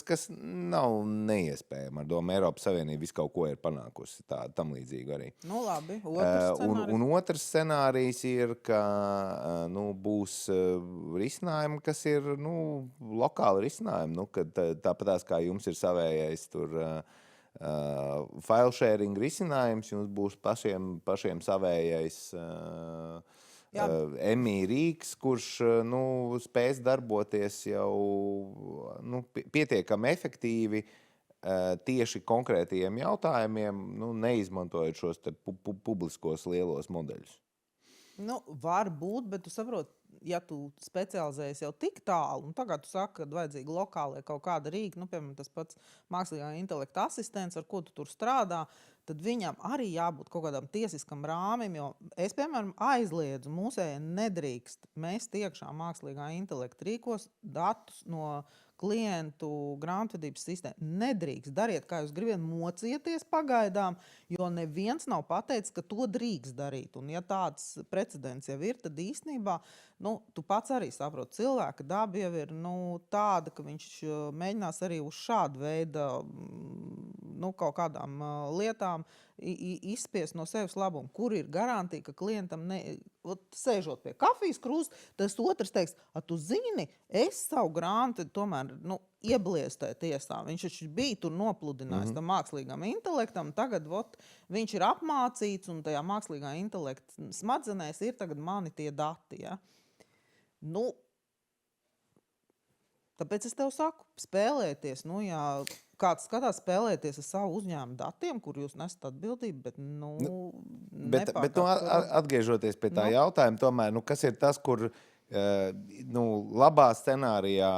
[SPEAKER 2] kas nav neiespējami, ar domu Eiropas Savienība visu kaut ko ir panākusi tam līdzīgi arī.
[SPEAKER 1] Labi, otrs scenārijs.
[SPEAKER 2] Un otrs scenārijs ir, ka būs risinājumi, kas ir lokāli risinājumi, kad tāpatās kā jums ir savējais tur file sharing risinājums, jums būs pašiem savējais EMI rīks, kurš spēs darboties jau pietiekami efektīvi tieši konkrētajiem jautājumiem, neizmantojot šos publiskos lielos modeļus.
[SPEAKER 1] Var būt, bet tu saproti, ja tu specializējies jau tik tālu, un tagad tu saki, ka vajadzīgi lokālai kaut kāda rīka, piemēram, tas pats mākslīgā intelekta asistents, ar ko tu tur strādā, tad viņam arī jābūt kaut kādam tiesiskam rāmim, jo es, piemēram, aizliedzu, mūsēji nedrīkst mest iekšā mākslīgā intelekta rīkos datus no klientu grāmatvedības sistēmu. Nedrīkst. Dariet, kā jūs gribat, mocieties pagaidām, jo neviens nav pateicis, ka to drīkst darīt. Un ja tāds precedents jau ir, tad īstenībā, tu pats arī saproti, cilvēka daba jau ir tāda, ka viņš mēģinās arī uz šādu veidu kaut kādām lietām izspiest no sevis labumu. Kur ir garantija, ka klientam sēžot pie kafijas krūsta, tas otrs teiks, tu zini, es savu grāmatu tomēr iebliestēju tiesā. Viņš taču bija tur nopludinājis tam mākslīgam intelektam, tagad viņš ir apmācīts un tajā mākslīgā intelekta smadzenēs ir tagad mani tie dati. Ja? Tāpēc es tev saku, spēlēties, ja kāds skatās spēlēties ar savu uzņēmumu datiem, kur jūs nesat atbildību, bet
[SPEAKER 2] Bet atgriežoties pie tā jautājuma, tomēr, kas ir tas, kur labā scenārijā,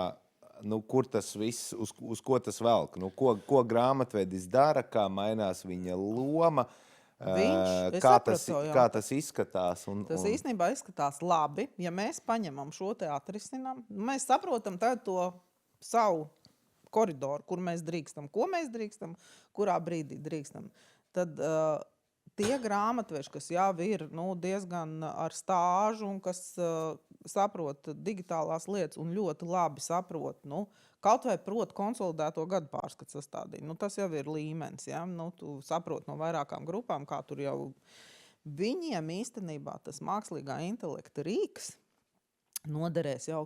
[SPEAKER 2] kur tas viss, uz ko tas velk, ko grāmatvedis dara, kā mainās viņa loma, kā tas izskatās.
[SPEAKER 1] Tas īstenībā izskatās labi, ja mēs paņemam šo te atrisinām. Mēs saprotam tagad to savu koridoru, kur mēs drīkstam, ko mēs drīkstam, kurā brīdī drīkstam. Tad tie grāmatveži, kas jau ir diezgan ar stāžu un kas saprot digitālās lietas un ļoti labi saprot, kaut vai prot konsolidēto gadu pārskatu sastādīt. Tas jau ir līmenis, ja? Tu saprot no vairākām grupām, kā tur jau viņiem īstenībā tas mākslīgā intelekta rīks noderēs jau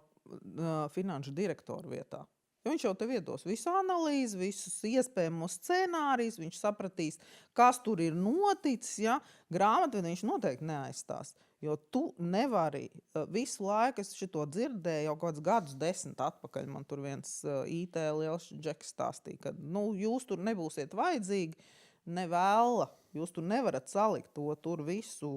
[SPEAKER 1] finanšu direktoru vietā. Jo viņš jau tev iedos visu analīzi, visus iespējamos scenārijus, viņš sapratīs, kas tur ir noticis. Ja? Grāmatvedi viņš noteikti neaizstās. Jo tu nevari visu laiku, es šito dzirdēju jau kaut kādus gadus 10 atpakaļ. Man tur viens IT liels džeks stāstīja, ka jūs tur nebūsiet vajadzīgi, nevēla. Jūs tur nevarat salikt to tur visu.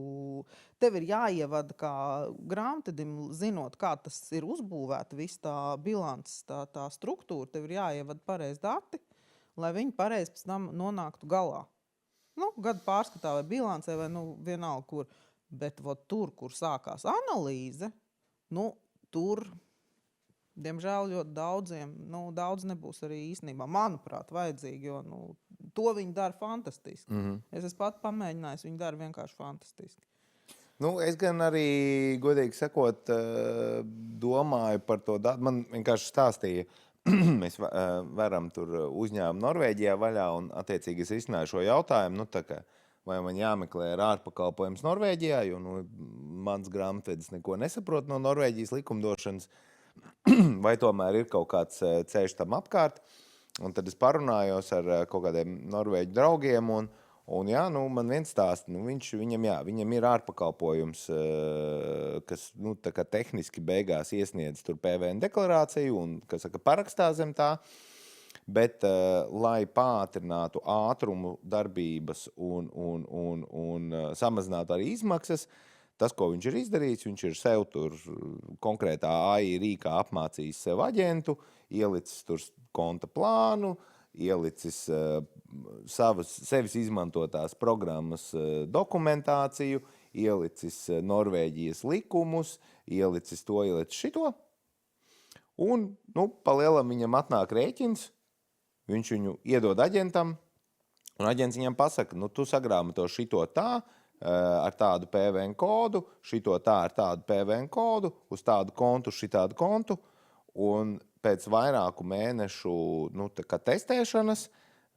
[SPEAKER 1] Tev ir jāievada kā grāmatvedim, zinot, kā tas ir uzbūvēta, viss tā bilants, tā struktūra. Tev ir jāievada pareizi dati, lai viņi pareizi pēc tam nonāktu galā. Gadu pārskatā vai bilancē vai vienalga kur. Bet tur, kur sākās analīze, tur, diemžēl, ļoti daudziem, daudz nebūs arī īstenībā, manuprāt, vajadzīgi, jo to viņi dara fantastiski. Es esmu pat pamēģinājis, viņi dara vienkārši fantastiski.
[SPEAKER 2] Es gan arī, godīgi sakot, domāju par to datu. Man vienkārši stāstīja, mēs varam tur uzņēmumu Norvēģijā vaļā un attiecīgi es izcināju šo jautājumu, vai man jāmeklē ar ārpakalpojums Norvēģijā, jo mans grāmatvedis neko nesaprot no Norvēģijas likumdošanas, vai tomēr ir kaut kāds ceļš tam apkārt. Un tad es parunājos ar kaut kādiem norvēģu draugiem, un jā, man viens stāsta, viņam ir ārpakalpojums, kas tā kā tehniski beigās iesniedz tur PVN deklarāciju un, kas saka, parakstā zem tā. Bet, lai pātrinātu ātrumu darbības un samazinātu arī izmaksas, tas, ko viņš ir izdarījis, viņš ir sev tur konkrētā AI rīkā apmācījis sev aģentu, ielicis tur konta plānu, ielicis sevis izmantotās programmas dokumentāciju, ielicis Norvēģijas likumus, ielicis šito. Un, pa lielam viņam atnāk rēķins, viņš viņu iedod aģentam, un aģents viņam pasaka, tu sagrāmato šito tā, ar tādu PVN kodu, šito tā ar tādu PVN kodu, uz tādu kontu, šitādu kontu, un pēc vairāku mēnešu testēšanas,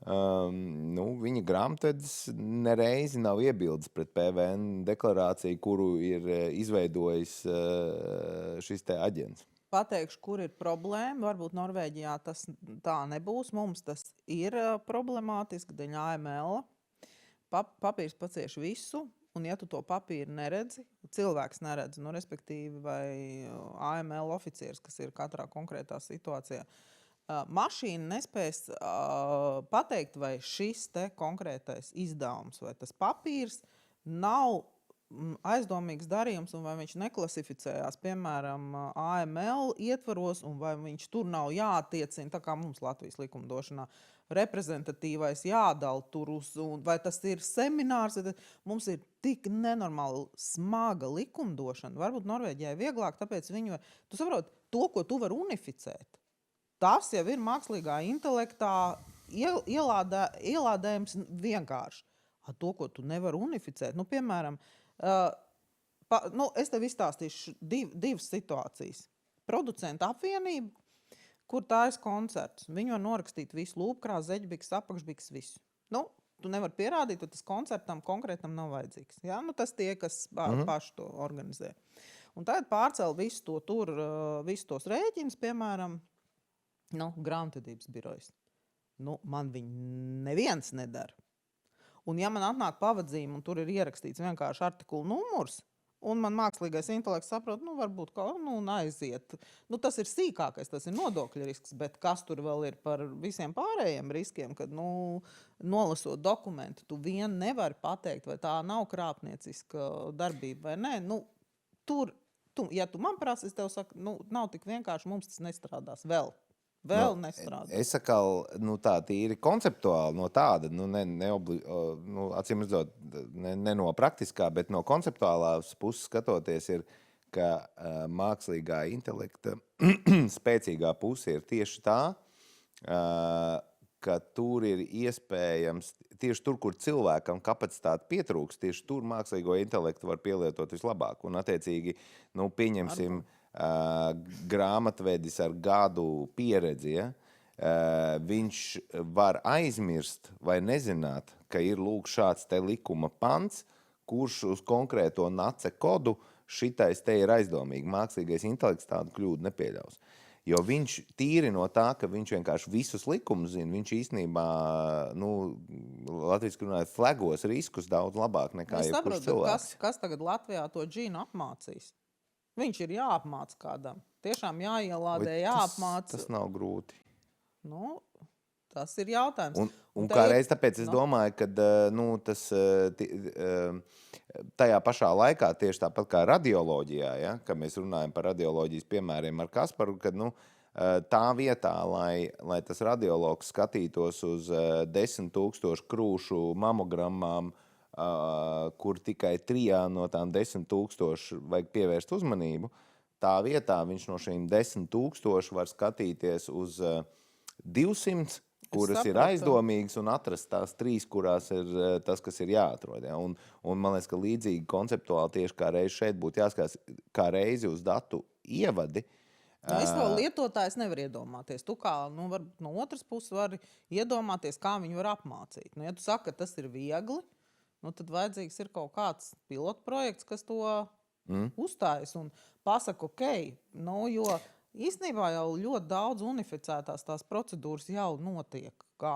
[SPEAKER 2] viņa grāmatvedis nereizi nav iebildes pret PVN deklarāciju, kuru ir izveidojis šis te aģents.
[SPEAKER 1] Pateikšu, kur ir problēma. Varbūt Norvēģijā tas tā nebūs. Mums tas ir problemātiski dēļ AML. Papīrs pacieš visu, un ja tu to papīru neredzi, cilvēks neredz, respektīvi, vai AML oficieris, kas ir katrā konkrētā situācijā, mašīna nespēs pateikt, vai šis te konkrētais izdevums vai tas papīrs nav aizdomīgs darījums, un vai viņš neklasificējās, piemēram, AML ietvaros, un vai viņš tur nav jāattiecina, tā kā mums Latvijas likumdošanā, reprezentatīvais jādala tur uz, un vai tas ir seminārs, mums ir tik nenormāli smaga likumdošana. Varbūt Norvēģijai vieglāk, tāpēc tu saproti, to, ko tu vari unificēt, tas jau ir mākslīgā intelektā ielādējums vienkārši. To, ko tu nevari unificēt, piemēram, es tev izstāstīšu divas situācijas. Producentu apvienība, kur tājas koncerts. Viņi var norakstīt visu lūpkrās, zeķbiks, apakšbiks, visu. Tu nevari pierādīt, ka tas koncertam konkrētam nav vajadzīgs. Ja? Tas tie, kas paši to organizē. Un tad pārcēl visu to tur, visu tos rēķinus, piemēram, grāmatvedības birojas. Man viņi neviens nedara. Un ja man atnāk pavadzīme, un tur ir ierakstīts vienkārši artikulu numurs, un man mākslīgais intelekts saprot, varbūt aiziet. Tas ir sīkākais, tas ir nodokļu risks, bet kas tur vēl ir par visiem pārējiem riskiem, kad, nolasot dokumentu, tu vien nevari pateikt, vai tā nav krāpnieciska darbība vai nē. Ja tu man prasi, es tev saku, nav tik vienkārši, mums tas nestrādās vēl. Vēl nestrādā.
[SPEAKER 2] Es sakal, tā tīri konceptuāli no tāda, acīm redzot, ne no praktiskā, bet no konceptuālās puses skatoties ir, ka mākslīgā intelekta spēcīgā puse ir tieši tā, ka tur ir iespējams, tieši tur, kur cilvēkam kapacitāte pietrūks, tieši tur mākslīgo intelektu var pielietot vislabāk. Un attiecīgi, pieņemsim, grāmatvedis ar gadu pieredzi, viņš var aizmirst vai nezināt, ka ir šāds te likuma pants, kurš uz konkrēto NACE kodu šitais te ir aizdomīgi. Mākslīgais intelekts tādu kļūdu nepieļaus. Jo viņš tīri no tā, ka viņš vienkārši visus likumus zina, viņš īstenībā, latviski runājot, flagos riskus daudz labāk nekā
[SPEAKER 1] Es
[SPEAKER 2] jebkurš
[SPEAKER 1] saprotu,
[SPEAKER 2] cilvēks.
[SPEAKER 1] kas tagad Latvijā to džīnu apmācīs? Viņš ir jāapmāca kādam. Tiešām jāielādē, jāapmāca.
[SPEAKER 2] Tas nav grūti.
[SPEAKER 1] Nu, tas ir jautājums.
[SPEAKER 2] Un kā reiz tāpēc es domāju, ka tas tajā pašā laikā, tieši tāpat kā radioloģijā, ja, kad mēs runājam par radioloģijas piemēriem ar Kasparu, kad tā vietā, lai tas radiologs skatītos uz 10,000 krūšu mamogrammām, kur tikai 3 no tām 10,000 vajag pievērst uzmanību, tā vietā viņš no šīm 10,000 var skatīties uz 200, kuras ir aizdomīgas, un atrast tās 3, kurās ir tas, kas ir jāatrod. Ja? Un man liekas, ka līdzīgi konceptuāli tieši kā reiz šeit būtu jāskatās, kā reizi uz datu ievadi.
[SPEAKER 1] Es vēl lietotājs nevaru iedomāties. Tu kā no otras puses vari iedomāties, kā viņu var apmācīt. Ja tu saki, ka tas ir viegli, tad vajadzīgs ir kaut kāds pilotprojekts, kas to uzstājas un pasaka, jo īstenībā jau ļoti daudz unificētās tās procedūras jau notiek. Kā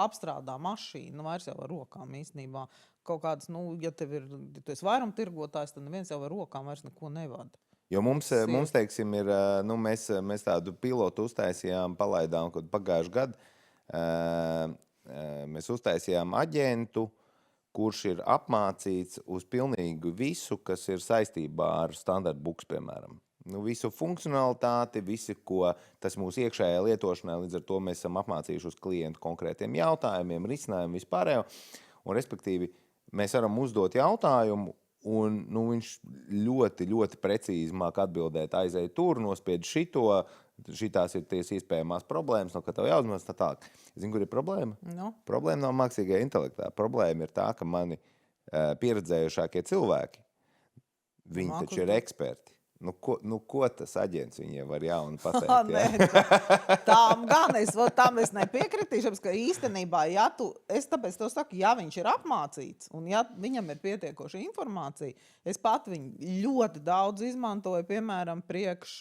[SPEAKER 1] apstrādā mašīnu, vairs jau ar rokām īstenībā. Kaut kādas, ja tu esi vairumtirgotājs, tad neviens jau ar rokām vairs neko nevada.
[SPEAKER 2] Jo mums teiksim, ir, mēs tādu pilotu uztaisījām, palaidām pagājušajā gadā. Mēs uztaisījām aģentu, kurš ir apmācīts uz pilnīgi visu, kas ir saistībā ar standarta buks, piemēram. Visu funkcionalitāti, visu, ko tas mūsu iekšējā lietošanā, līdz ar to mēs esam apmācījuši uz klientu konkrētiem jautājumiem, risinājumu vispārējo. Un, respektīvi, mēs varam uzdot jautājumu, un viņš ļoti, ļoti precīzi māk atbildēt, aizēj tur, nospied šito, šitās ir tās iespējamās problēmas, ka tev jāuzmanās tā tālāk. Zini, kur ir problēma? Problēma nav mākslīgajā intelektā. Problēma ir tā, ka mani pieredzējušākie cilvēki, viņi taču ir eksperti. Ko tas aģents viņiem var jaunu pateikt? Ja?
[SPEAKER 1] Tam es nepiekritīšu, ka īstenībā, tāpēc to saku, ja viņš ir apmācīts un ja viņam ir pietiekoša informācija, es pat viņu ļoti daudz izmantoju, piemēram, priekš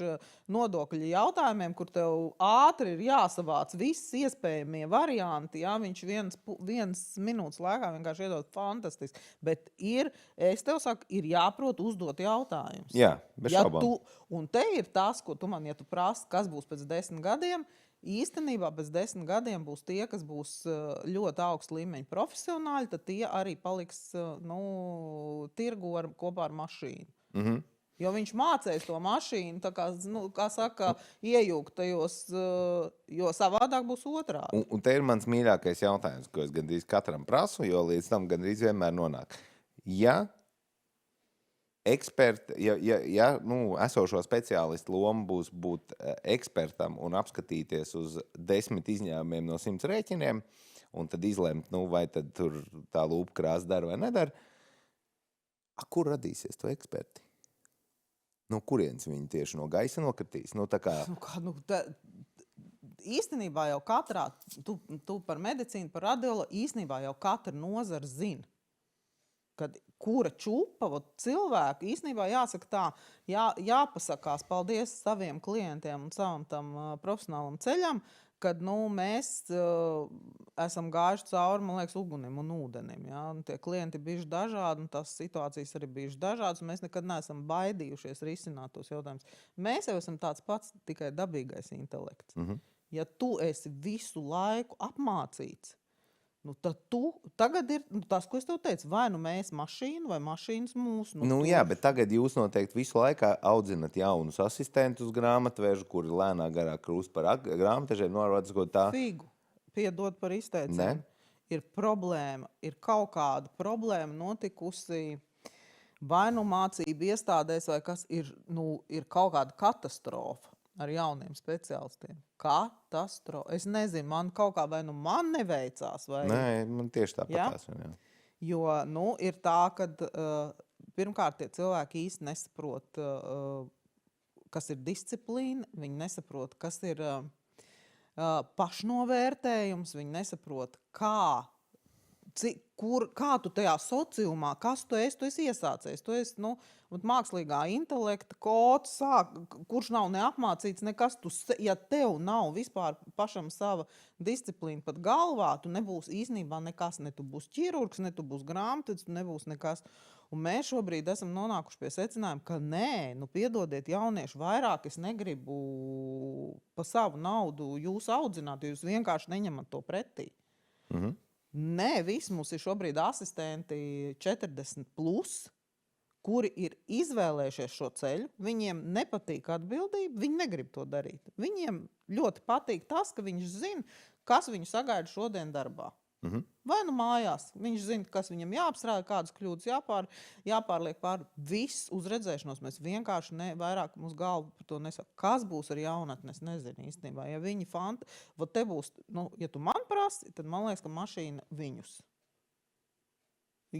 [SPEAKER 1] nodokļu jautājumiem, kur tev ātri ir jāsavāc visi iespējamie varianti, ja viņš viens minūtes laikā vienkārši iedod fantastiski, bet es tev saku, ir jāprot uzdot jautājumus.
[SPEAKER 2] Jā, bez šaubām.
[SPEAKER 1] Un te ir tas, ko tu man, ja tu prasi, kas būs pēc 10 gadiem, īstenībā pēc 10 gadiem būs tie, kas būs ļoti augsta līmeņa profesionāļi, tad tie arī paliks tirgu kopā ar mašīnu.
[SPEAKER 2] Mhm.
[SPEAKER 1] Jo viņš mācēs to mašīnu, tā kā saka, iejūgt tajos, jo savādāk būs otrādi.
[SPEAKER 2] Un te ir mans mīļākais jautājums, ko es gandrīz katram prasu, jo līdz tam gandrīz vienmēr nonāk. Ja eksperti, esošo speciālistu loma būs būt ekspertam un apskatīties uz 10 izņēmumiem no 100 rēķiniem, un tad izlemt, vai tad tur tā lūpa krāsa dara vai nedara, kur radīsies to eksperti? No kurienes viņi tieši no gaisa nokritīs?
[SPEAKER 1] Īstenībā jau katrā, tu par medicīnu, par radiologu, īstenībā jau katra nozara zina. Kad kura čupa cilvēku, īstenībā jāsaka tā, jāpasakās paldies saviem klientiem un savam tam profesionālam ceļam, kad mēs esam gājuši cauri, man liekas, ugunim un ūdenim. Ja? Un tie klienti bijuši dažādi, un tās situācijas arī bijuši dažādas, un mēs nekad neesam baidījušies risināt tos jautājumus. Mēs jau esam tāds pats tikai dabīgais intelekts.
[SPEAKER 2] Mhm.
[SPEAKER 1] Ja tu esi visu laiku apmācīts, tad tagad ir tas, ko es tev teicu, vai mēs mašīnu, vai mašīnas mūsu.
[SPEAKER 2] Jā, bet tagad jūs noteikti visu laiku audzinat jaunus asistentus grāmatvežu, kuri lēnā garā kļūst par grāmatvežiem.
[SPEAKER 1] Figu, piedod par izteicienu. Ir problēma, ir kaut kāda problēma notikusi vai mācību iestādēs, vai kas ir kaut kāda katastrofa ar jauniem speciālistiem. Katastrofa. Es nezinu, man kaut kā vai man neveicās. Vai...
[SPEAKER 2] Nē, man tieši tāpatās. Ja?
[SPEAKER 1] Jo ir tā, ka pirmkārt tie cilvēki īsti nesaprot, kas ir disciplīna, viņi nesaprot, kas ir pašnovērtējums, viņi nesaprot, kā Kā tu tajā sociumā, kas tu esi iesācies? Tu esi mākslīgā intelekta kods, kurš nav neapmācīts nekas. Ja tev nav vispār pašam sava disciplīna pat galvā, tu nebūsi īstenībā nekas. Ne tu būsi ķirurgs, ne tu būsi grāmatvedis, tu nebūsi nekas. Un mēs šobrīd esam nonākuši pie secinājuma, ka nē, piedodiet jaunieši, vairāk es negribu pa savu naudu jūs audzināt, jo jūs vienkārši neņemat to pretī. Nē, visi mums ir šobrīd asistenti 40+, kuri ir izvēlējušies šo ceļu. Viņiem nepatīk atbildība, viņi negrib to darīt. Viņiem ļoti patīk tas, ka viņš zina, kas viņu sagaida šodien darbā. Vai mājās. Viņš zina, kas viņam jāapstrādā, kādas kļūdas jāpārliek pāri. Viss uz redzēšanos. Mēs vienkārši vairāk mums galvu par to nesaka. Kas būs ar jaunatni, es nezinu īstenībā. Ja viņi te būs, ja tu man prasi, tad man liekas, ka mašīna viņus.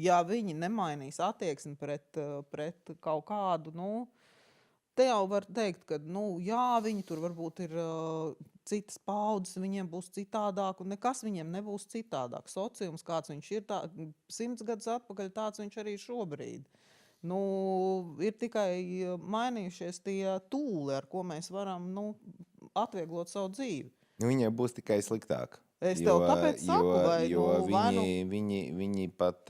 [SPEAKER 1] Ja viņi nemainīs attieksmi pret kaut kādu, te jau var teikt, ka, jā, viņi tur varbūt ir citas paudzes, viņiem būs citādāk, un nekas viņiem nebūs citādāk. Sociums, kāds viņš ir 100 gadus atpakaļ, tāds viņš arī šobrīd. Ir tikai mainījušies tie tūli, ar ko mēs varam atvieglot savu dzīvi.
[SPEAKER 2] Viņiem būs tikai sliktāk.
[SPEAKER 1] Es tev tāpēc saku,
[SPEAKER 2] viņi pat,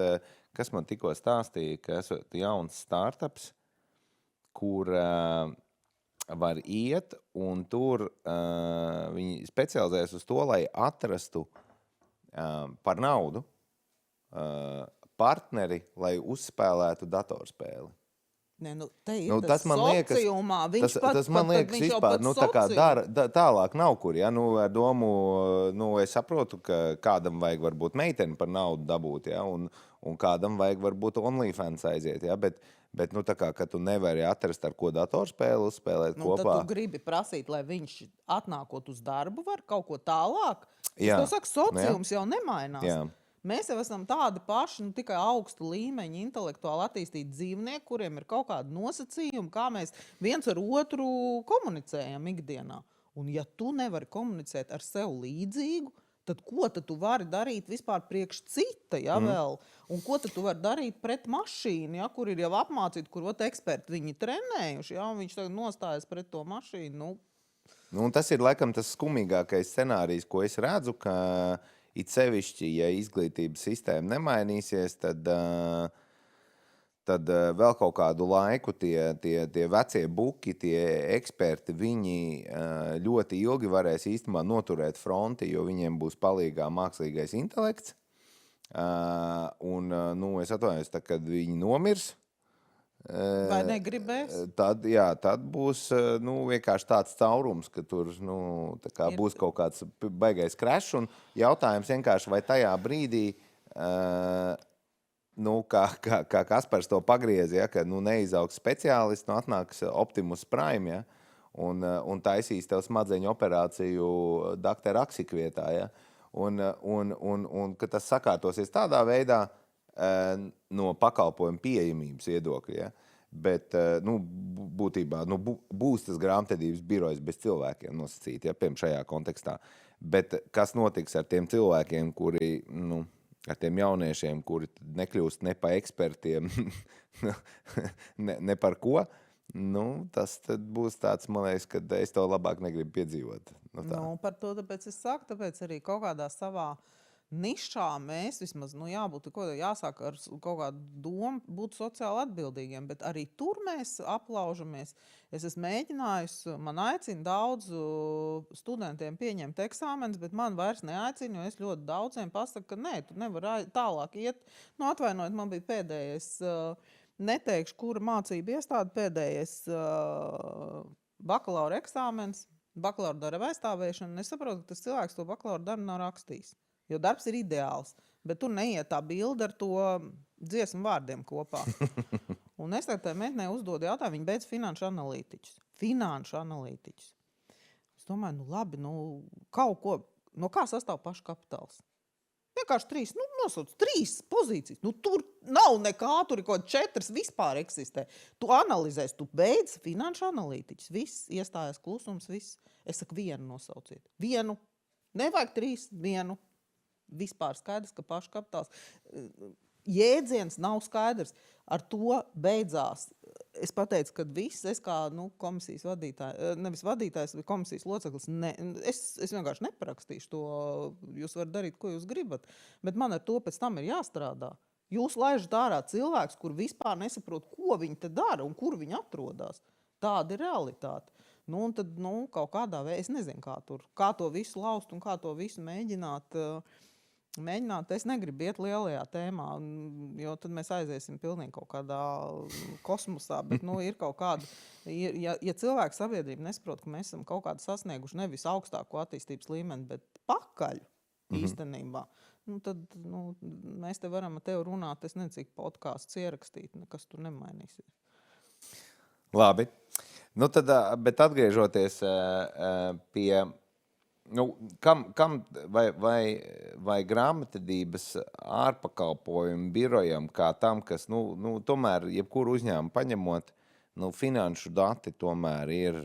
[SPEAKER 2] kas man tikko stāstīja, ka esot jauns startups, kur var iet, un tur viņi specializējas uz to, lai atrastu par naudu partneri, lai uzspēlētu datorspēli.
[SPEAKER 1] Nē, te ir tas sociumā.
[SPEAKER 2] Tas man liekas vispār, tā kā tālāk nav kur, ja, ar domu, es saprotu, ka kādam vajag varbūt meiteni par naudu dabūt, ja, un kādam vajag varbūt OnlyFans aiziet, ja, bet tā kā, ka tu nevari atrast ar ko datorspēli uzspēlēt kopā.
[SPEAKER 1] Tad tu gribi prasīt, lai viņš atnākot uz darbu var kaut ko tālāk. Es to saku, sociums jau nemainās.
[SPEAKER 2] Jā.
[SPEAKER 1] Mēs jau esam tādi paši, tikai augstu līmeņu intelektuāli attīstīti dzīvnieki, kuriem ir kaut kādi nosacījumi, kā mēs viens ar otru komunicējam ikdienā. Un ja tu nevari komunicēt ar sev līdzīgu, tad ko tu vari darīt vispār priekš cita, ja, vēl? Un ko tu vari darīt pret mašīnu, ja, kur ir jau apmācīti, kur eksperti viņi trenējuši, ja, un viņš tagad nostājas pret to mašīnu.
[SPEAKER 2] Un tas ir laikam tas skumīgākais scenārijs, ko es redzu, ka it sevišķi, ja izglītības sistēma nemainīsies, tad vēl kaut kādu laiku tie vecie buki, tie eksperti, viņi ļoti ilgi varēs īstenībā noturēt fronti, jo viņiem būs palīgā mākslīgais intelekts. Un, es atvainojos, kad viņi nomirs,
[SPEAKER 1] vai negribēs?
[SPEAKER 2] Tad būs vienkārši tāds caurums, ka tur būs kaut kāds baigais crashs. Un jautājums vienkārši, vai tajā brīdī, kā Kaspars to pagriez, ja, ka neizaugs speciālists, atnāks Optimus Prime, ja, un taisīs tev smadzeņu operāciju doktora Aksika vietā. Ja, un ka tas sakārtosies tādā veidā, no pakalpojumu pieejamības viedokļa, ja? Bet būtībā būs tas grāmatvedības birojs bez cilvēkiem nosacīti, ja, piemēram šajā kontekstā. Bet kas notiks ar tiem cilvēkiem, kuri, ar tiem jauniešiem, kuri nekļūst ne pa ekspertiem, ne par ko, tas tad būs tāds, man liekas, ka es to labāk negribu piedzīvot.
[SPEAKER 1] Par to tāpēc es saku, tāpēc arī kaut kādā savā nišā mēs vismaz, jāsāk ar kaut kādu domu būt sociāli atbildīgiem, bet arī tur mēs aplaužamies. Es esmu mēģinājusi, man aicina daudz studentiem pieņemt eksāmenes, bet man vairs neaicina, jo es ļoti daudziem pasaku, ka nē, tu nevari tālāk iet. Atvainojiet, man bija pēdējais, neteikšu, kura mācība iestāde, pēdējais bakalaura eksāmens, bakalaura darba aizstāvēšana. Es saprotu, ka tas cilvēks to bakalaura darbu nav rakstījis. Jo darbs ir ideāls, bet tur neiet tā bilde ar to dziesmu vārdiem kopā. Un es tai meitenei uzdodu jautājumu, viņa beidz finanšu analītiķus. Es domāju, labi, kaut ko, no kā sastāv pašu kapitāls? Vienkārši 3, nosauc 3 pozīcijas. Tur nav nekā, tur ir kaut 4 vispār eksistē. Tu analizēsi, tu beidz finanšu analītiķus. Viss, iestājās klusums, viss. Es saku, 1 nosauciet. 1. Nevajag 3, 1. vispār skaidrs, ka pašu kapitāls jēdziens nav skaidrs. Ar to beidzās. Es pateicu, ka viss, es kā komisijas vadītājs, nevis vadītājs, bet komisijas loceklis, es vienkārši neparakstīšu to. Jūs varat darīt, ko jūs gribat, bet man ar to pēc tam ir jāstrādā. Jūs laižat ārā cilvēks, kur vispār nesaprot, ko viņi te dara un kur viņi atrodas. Tāda ir realitāte. Un tad kaut kādā veidā, es nezinu, kā to visu laust un kā to visu mēģināt. Es negribu iet lielajā tēmā, jo tad mēs aiziesim pilnīgi kaut kādā kosmosā, bet ir kaut kāda, ja cilvēku sabiedrība nesaprot, ka mēs esam kaut kādu sasnieguši nevis augstāko attīstības līmeni, bet pakaļ īstenībā, tad mēs te varam ar tevi runāt, es nezinu, cik podcasts ierakstīt, nekas tur nemainīsies.
[SPEAKER 2] Labi. Tad, bet atgriežoties pie... kam vai grāmatvedības ārpakalpojumu birojam kā tam, kas, tomēr, jebkuru uzņēmumu paņemot, finanšu dati tomēr ir,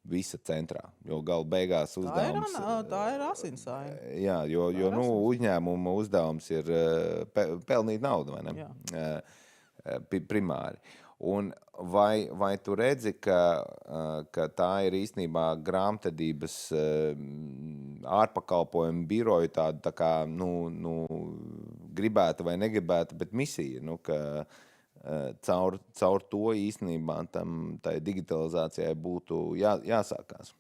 [SPEAKER 2] visa centrā, jo galu beigās uzdevums...
[SPEAKER 1] Tā ir asinsaina.
[SPEAKER 2] Jā, jo uzņēmuma uzdevums ir pelnīt naudu, vai ne? Jā. Primāri. Un vai tu redzi, ka tā ir īstenībā grāmatvedības ārpakalpojumu biroju tāda tā kā, gribēta vai negribēta, bet misija, ka caur to īstenībā tai digitalizācijai būtu jāsākās?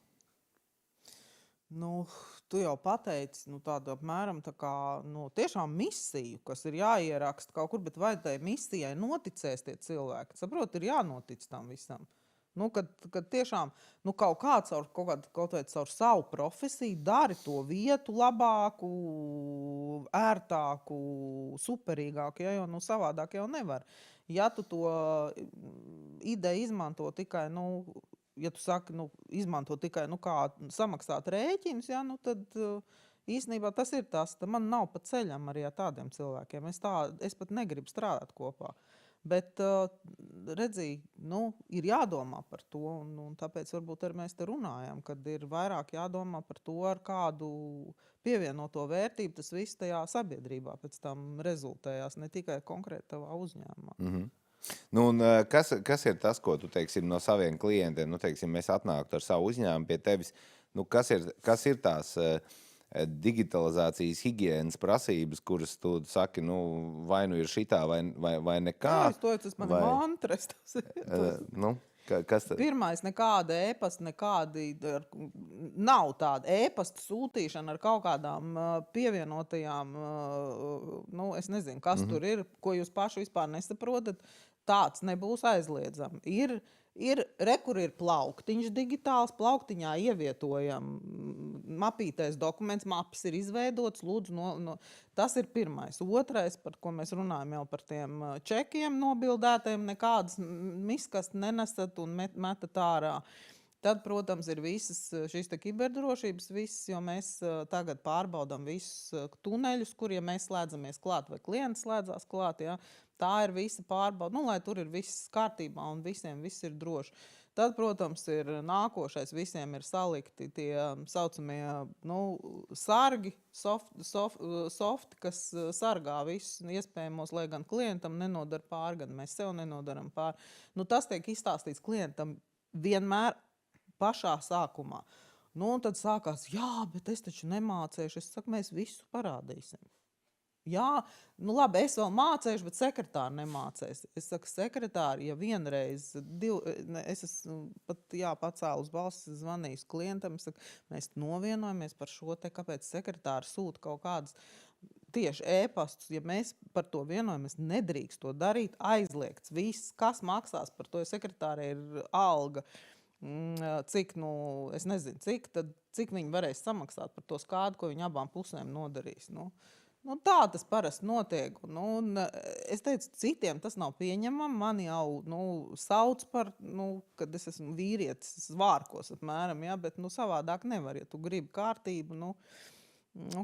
[SPEAKER 1] Tu jau pateici, tādu apmēram tā kā, tiešām misiju, kas ir jāieraksta kaut kur, bet vai tai misijai noticēs tie cilvēki? Saprot, ir jānotic tam visam. Kad tiešām kaut vai caur savu profesiju dari to vietu labāku, ērtāku, superīgāku, jo savādāk jau nevar. Ja tu to ideju izmanto tikai, ja tu saki, izmanto tikai, kā samaksāt rēķinus, tad īstenībā tas ir tas. Man nav pa ceļam arī ar tādiem cilvēkiem. Es pat negribu strādāt kopā. Bet, redzī, ir jādomā par to, un tāpēc varbūt arī mēs te runājam, kad ir vairāk jādomā par to, ar kādu pievienoto vērtību tas viss tajā sabiedrībā pēc tam rezultējās, ne tikai konkrēti tavā uzņēmumā.
[SPEAKER 2] Mm-hmm. Un kas ir tas, ko tu, teiksim, no saviem klientiem, mēs atnāktu ar savu uzņēmumu pie tevis, kas ir tās digitalizācijas higienas prasības, kuras tu saki, vai ir šitā, vai nekā?
[SPEAKER 1] Tas man ir mantras.
[SPEAKER 2] Kas tad?
[SPEAKER 1] Pirmais, nekāda ēpasta, nav tāda ēpasta sūtīšana ar kaut kādām pievienotajām, es nezinu, kas tur ir, ko jūs paši vispār nesaprotat, tāds nebūs aizliedzami. Kur ir plauktiņš digitāls, plauktiņā ievietojam mapītais dokuments, maps ir izveidots, lūdzu, tas ir pirmais. Otrais, par ko mēs runājam jau par tiem čekiem nobildētajiem, nekādas miskas nenesat un metat ārā. Tad, protams, ir visas šīs kiberdrošības, jo mēs tagad pārbaudām visus tuneļus, kuriem mēs slēdzamies klāt vai klients slēdzās klāt. Ja? Tā ir visa pārbauda, lai tur ir viss kārtībā un visiem viss ir droši. Tad, protams, ir nākošais, visiem ir salikti tie saucamie sargi, softi, kas sargā visus iespējamos, lai gan klientam nenodara pāri, gan mēs sev nenodaram pāri. Tas tiek izstāstīts klientam vienmēr pašā sākumā. Tad sākās, bet es taču nemācēšu. Es saku, mēs visu parādīsim. Jā, labi, es vēl mācēšu, bet sekretāri nemācēs. Es saku, sekretāri, ja vienreiz, es esmu pat pacēlus balsis, zvanījis klientam, es saku, mēs novienojamies par šo te, kāpēc sekretāri sūta kaut kādas tieši ēpastus. Ja mēs par to vienojamies, nedrīkst to darīt, aizliegts viss, kas maksās par to, ja sekretāri ir alga. Cik, es nezinu, cik viņi varēs samaksāt par to skādu, ko viņi abām pusēm nodarīs. Tā tas parasti notiek. Es teicu, citiem tas nav pieņemami. Man jau sauc par, kad es esmu vīrietis, svārkos apmēram, bet savādāk nevar, ja tu gribi kārtību.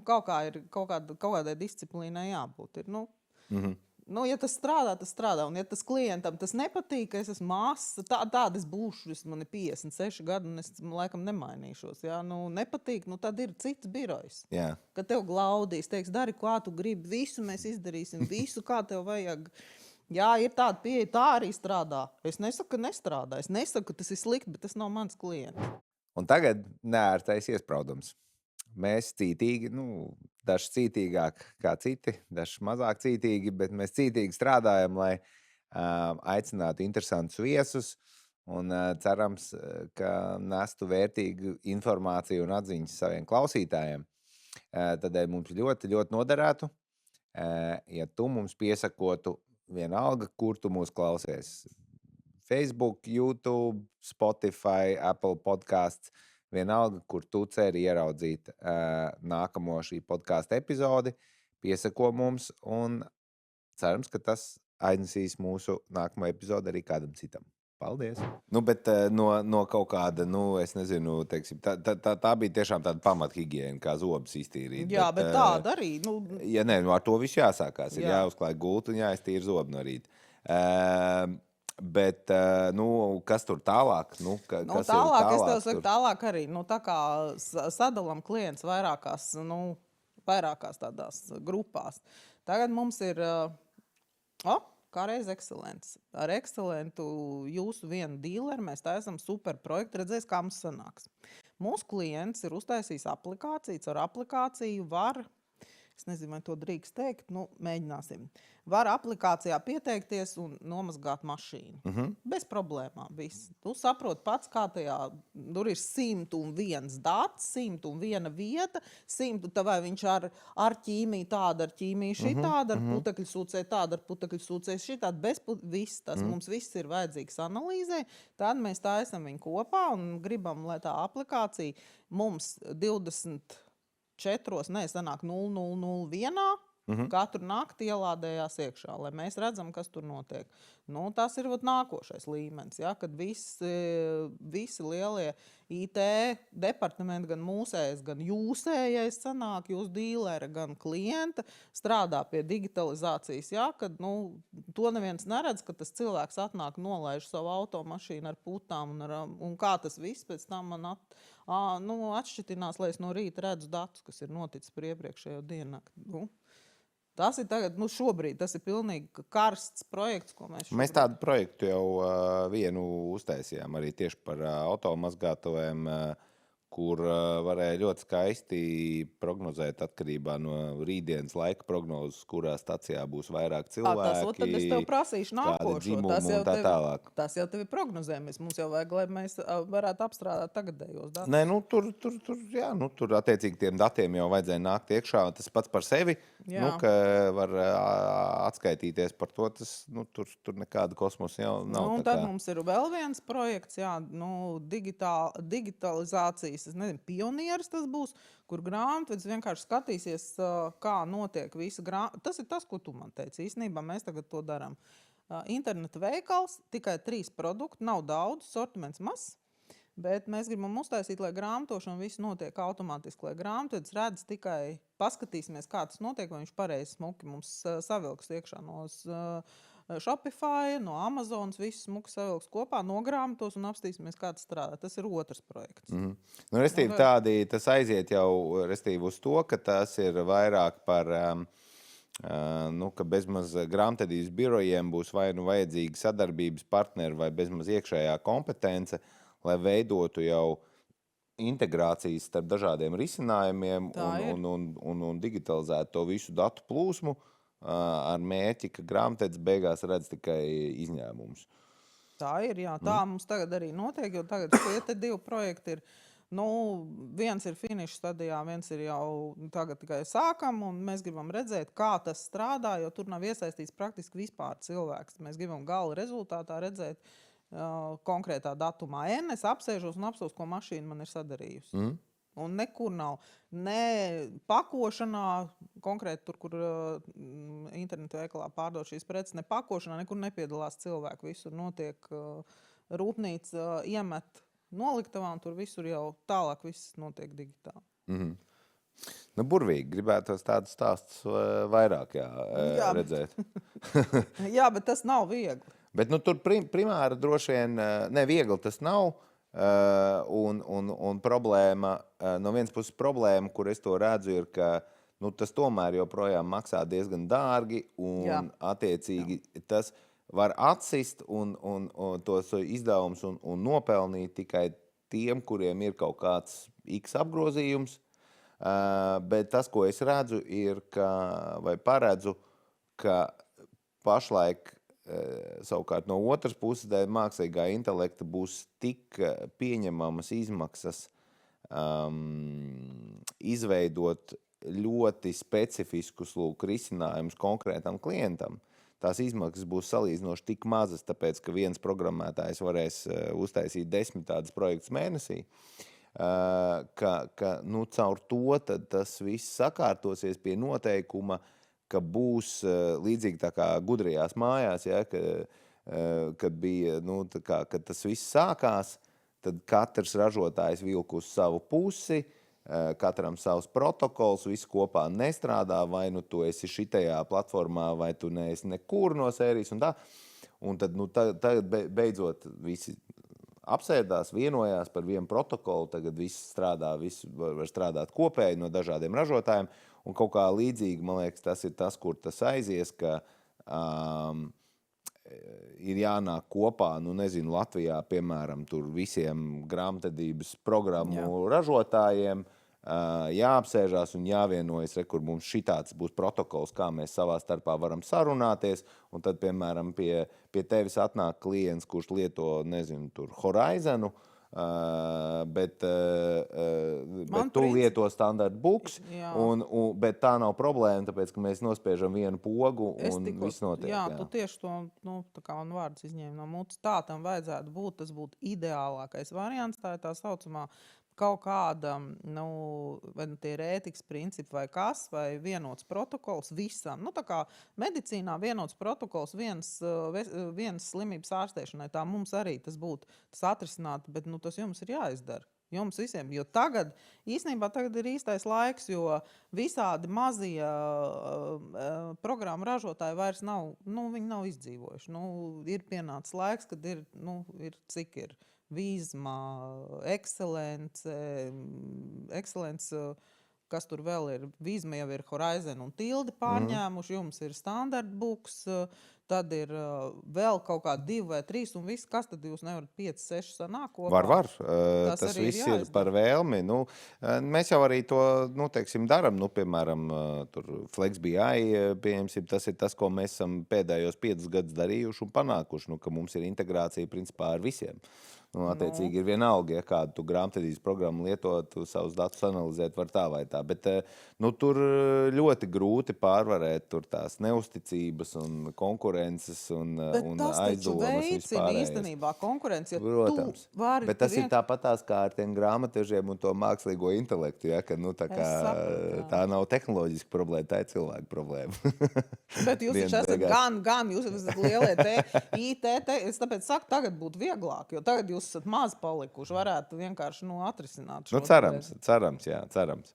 [SPEAKER 1] Kaut kādai disciplīnai jābūt. Nu, ja tas strādā, tas strādā. Un ja tas klientam tas nepatīk, ka es esmu māsa, tāda es būšu, man ir 56 gadi, un es laikam nemainīšos. Ja? Nu, nepatīk, nu tad ir cits birojs.
[SPEAKER 2] Jā.
[SPEAKER 1] Kad tev glaudīs, teiks, dari, kā tu gribi, visu mēs izdarīsim, visu, kā tev vajag. Jā, ir tāda pieeja, tā arī strādā. Es nesaku, ka nestrādā. Es nesaku, ka tas ir slikti, bet tas nav mans klients.
[SPEAKER 2] Un tagad neērtais iespraudums. Mēs cītīgi, daži cītīgāk kā citi, daži mazāk cītīgi, bet mēs cītīgi strādājam, lai aicinātu interesantus viesus un cerams, ka nestu vērtīgu informāciju un atziņas saviem klausītājiem. Tādēļ mums ļoti, ļoti noderētu, ja tu mums piesakotu vienalga, kur tu mūs klausies. Facebook, YouTube, Spotify, Apple podcasts. Vienalga, kur tu ceri ieraudzīt nākamo šī podkāsta epizodi, piesako mums un cerams, ka tas aiznesīs mūsu nākamo epizodi arī kādam citam. Paldies! Bet no kaut kāda, es nezinu, teiksim, tā bija tiešām tāda pamathigiēna, kā zobus iztīrīt.
[SPEAKER 1] Jā, bet tāda arī.
[SPEAKER 2] Ja nē, ar to viss jāsākās. Ir jāuzklāj gultu un jāiztīra zobi no rīta. Bet, kas tur tālāk?
[SPEAKER 1] Tālāk, es tev saku, tālāk arī. Tā kā sadalām klients vairākās tādās grupās. Tagad mums ir, kā reiz Excelents. Ar Excelentu jūsu vienu dīleri mēs taisam super projektu, redzēs, kā mums sanāks. Mūsu klients ir uztaisījis aplikāciju, ar aplikāciju var... Es nezinu, vai to drīkst teikt. Mēģināsim. Var aplikācijā pieteikties un nomazgāt mašīnu. Bez problēmām. Viss. Tu saproti pats, kā tajā tur ir 101 dats, 101 vieta, 100, vai viņš ar ķīmiju tāda, ar ķīmiju šitāda, ar putekļu sūcēju tāda, ar putekļu sūcēju šitāda. Viss tas mums viss ir vajadzīgs analīzē. Tad mēs taisam viņu kopā un gribam, lai tā aplikācija mums 24, sanāk 0001. Katru nakti ielādējās iekšā, lai mēs redzam, kas tur notiek. Tas ir nākošais līmenis, ja, kad visi lielie IT departamenti, gan mūsējais, gan jūsējais sanāk, jūs dīlere, gan klienta, strādā pie digitalizācijas, ja, kad to neviens neredz, ka tas cilvēks atnāk, nolaiž savu automašīnu ar putām un kā tas viss pēc tam man atšķitinās, lai es no rīta redzu datus, kas ir noticis par iepriekšējo diennakti. Tas ir tagad, šobrīd, tas ir pilnīgi karsts projekts, ko mēs šobrīd...
[SPEAKER 2] Mēs tādu projektu jau vienu uztaisījām arī tieši par automazgātuvēm, kur varēja ļoti skaisti prognozēt atkarībā no rītdienas laika prognozes, kurā stacijā būs vairāk cilvēki.
[SPEAKER 1] Tad es tev prasīšu nākošo. Tas jau tevi prognozējamies. Mums jau vajag, lai mēs varētu apstrādāt tagadējos datus.
[SPEAKER 2] Nē, tur attiecīgi tiem datiem jau vajadzēja nākt iekšā. Tas pats par sevi, ka var atskaitīties par to, tas, tur nekāda kosmosa jau nav.
[SPEAKER 1] Tad mums ir vēl viens projekts, digitalizācijas. Es nezinu, pionieris tas būs, kur grāmatvedis vienkārši skatīsies, kā notiek visa grāmata. Tas ir tas, ko tu man teici. Īstenībā mēs tagad to darām. Interneta veikals, tikai 3 produkti, nav daudz, sortiments mazs, bet mēs gribam uztaisīt, lai grāmatošana viss notiek automātiski, lai grāmatvedis redz tikai, paskatīsimies, kā tas notiek, vai viņš pareizi smuki mums savilks iekšā no Shopify, no Amazonas, visus smuki savilks kopā, nogrāmatos un apstīsimies, kā tas strādā. Tas ir otrs projekts.
[SPEAKER 2] Restīvi tas aiziet jau uz to, ka tas ir vairāk par, ka bezmaz grāmatvedības birojiem būs vai vajadzīgi sadarbības partneri vai bezmaz iekšējā kompetence, lai veidotu jau integrācijas starp dažādiem risinājumiem un digitalizētu to visu datu plūsmu, ar mērķi, ka grāmatvedis beigās redz tikai izņēmumus.
[SPEAKER 1] Tā ir, jā. Tā mums tagad arī notiek, jo tagad šie 2 projekti ir, viens ir finiša stadijā, viens ir jau tagad tikai sākam, un mēs gribam redzēt, kā tas strādā, jo tur nav iesaistīts praktiski vispār cilvēks. Mēs gribam gala rezultātā redzēt konkrētā datumā. Es apsēžos un apstos, ko mašīna man ir sadarījusi. Un nekur nav. Ne pakošanā, konkrēti tur, kur internetu veikalā pārdod šīs preces, ne pakošanā, nekur nepiedalās cilvēki. Visur notiek rūpnīca, iemet noliktavā, un tur visur jau tālāk viss notiek digitāli.
[SPEAKER 2] Nu, burvīgi. Gribētos tādus stāstus vairāk redzēt.
[SPEAKER 1] Jā, bet tas nav viegli.
[SPEAKER 2] Bet tur primāri droši vien neviegli tas nav. Un problēma, no vienas puses problēma, kur es to redzu, ir, ka tas tomēr joprojām maksā diezgan dārgi un attiecīgi tas var atsist un tos izdevumus un nopelnīt tikai tiem, kuriem ir kaut kāds X apgrozījums. Bet tas, ko es redzu, ir, vai paredzu, ka pašlaik savukārt no otras puses dēļ mākslīgā intelekta būs tik pieņemamas izmaksas izveidot ļoti specifiskus risinājumus konkrētam klientam. Tās izmaksas būs salīdzinoši tik mazas, tāpēc, ka viens programmētājs varēs uztaisīt 10 tādas projektus mēnesī, ka caur to tad tas viss sakārtosies pie noteikuma, ka būs līdzīgi tā kā gudrajās mājās, ja, kad bija, kad tas viss sākās, tad katrs ražotājs vilk uz savu pusi, katram savs protokols, viss kopā nestrādā, vai tu esi šitajā platformā, vai tu neesi nekur no sērijas un tā. Un tad, tagad beidzot visi apsēdās, vienojās par vienu protokolu, tagad viss strādā, viss var strādāt kopēji no dažādiem ražotājiem. Un kaut kā līdzīgi, man liekas, tas ir tas, kur tas aizies, ka ir jānāk kopā, Latvijā, piemēram, tur visiem grāmatvedības programmu ražotājiem, jāapsēžās un jāvienojas, kur mums šitāds būs protokols, kā mēs savā starpā varam sarunāties, un tad, piemēram, pie tevis atnāk klients, kurš lieto, tur Horizonu, bet tu lieto standard books, bet tā nav problēma, tāpēc, ka mēs nospiežam vienu pogu un viss notiek.
[SPEAKER 1] Jā, tu tieši to, tā kā man vārds izņēma no mutes, tā tam vajadzētu būt, tas būtu ideālākais variants, tā ir tā saucamā kaut kāda, vai tie ir ētikas principi vai kas, vai vienots protokols visam. Tā kā medicīnā vienots protokols vienas slimības ārstēšanai, tā mums arī tas būtu, tas atrisināt, bet tas jums ir jāizdara. Jums visiem, jo īstenībā tagad ir īstais laiks, jo visādi mazie programmu ražotāji vairs nav, viņi nav izdzīvojuši. Ir pienācis laiks, kad ir cik ir. Vizma, Excellence, kas tur vēl ir, Vizma jau ir Horizon un Tildi pārņēmuši, jums ir Standard Books, tad ir vēl kaut kā 2 vai 3 un viss, kas tad jūs nevarat 5, 6 sanāk kopā?
[SPEAKER 2] Var. Tas viss ir par vēlmi. Mēs jau arī to, daram, piemēram, tur FlexBI, pieņemsim, tas ir tas, ko mēs esam pēdējos 5 gadus darījuši un panākuši, ka mums ir integrācija principā ar visiem. Attiecīgi ir vienalga, ja kādu tu grāmatvedības programmu lietot, tu savus datus analizēt var tā vai tā, bet tur ļoti grūti pārvarēt tur tās neusticības un konkurences un aizdomas vispārējais. Bet tas taču
[SPEAKER 1] veicina īstenībā konkurenci, ja
[SPEAKER 2] protams, tu vari... Bet tas ir tāpatās kā ar tiem grāmatvežiem un to mākslīgo intelektu, ja, ka tā nav tehnoloģiska problēma, tā ir cilvēka problēma.
[SPEAKER 1] Bet jūs taču esat gan jūs esat lielie IT, es tāpēc saku, tagad būtu vieglāk, jo tagad jūs esat maz palikuši, varētu vienkārši atrisināt šo
[SPEAKER 2] cerams.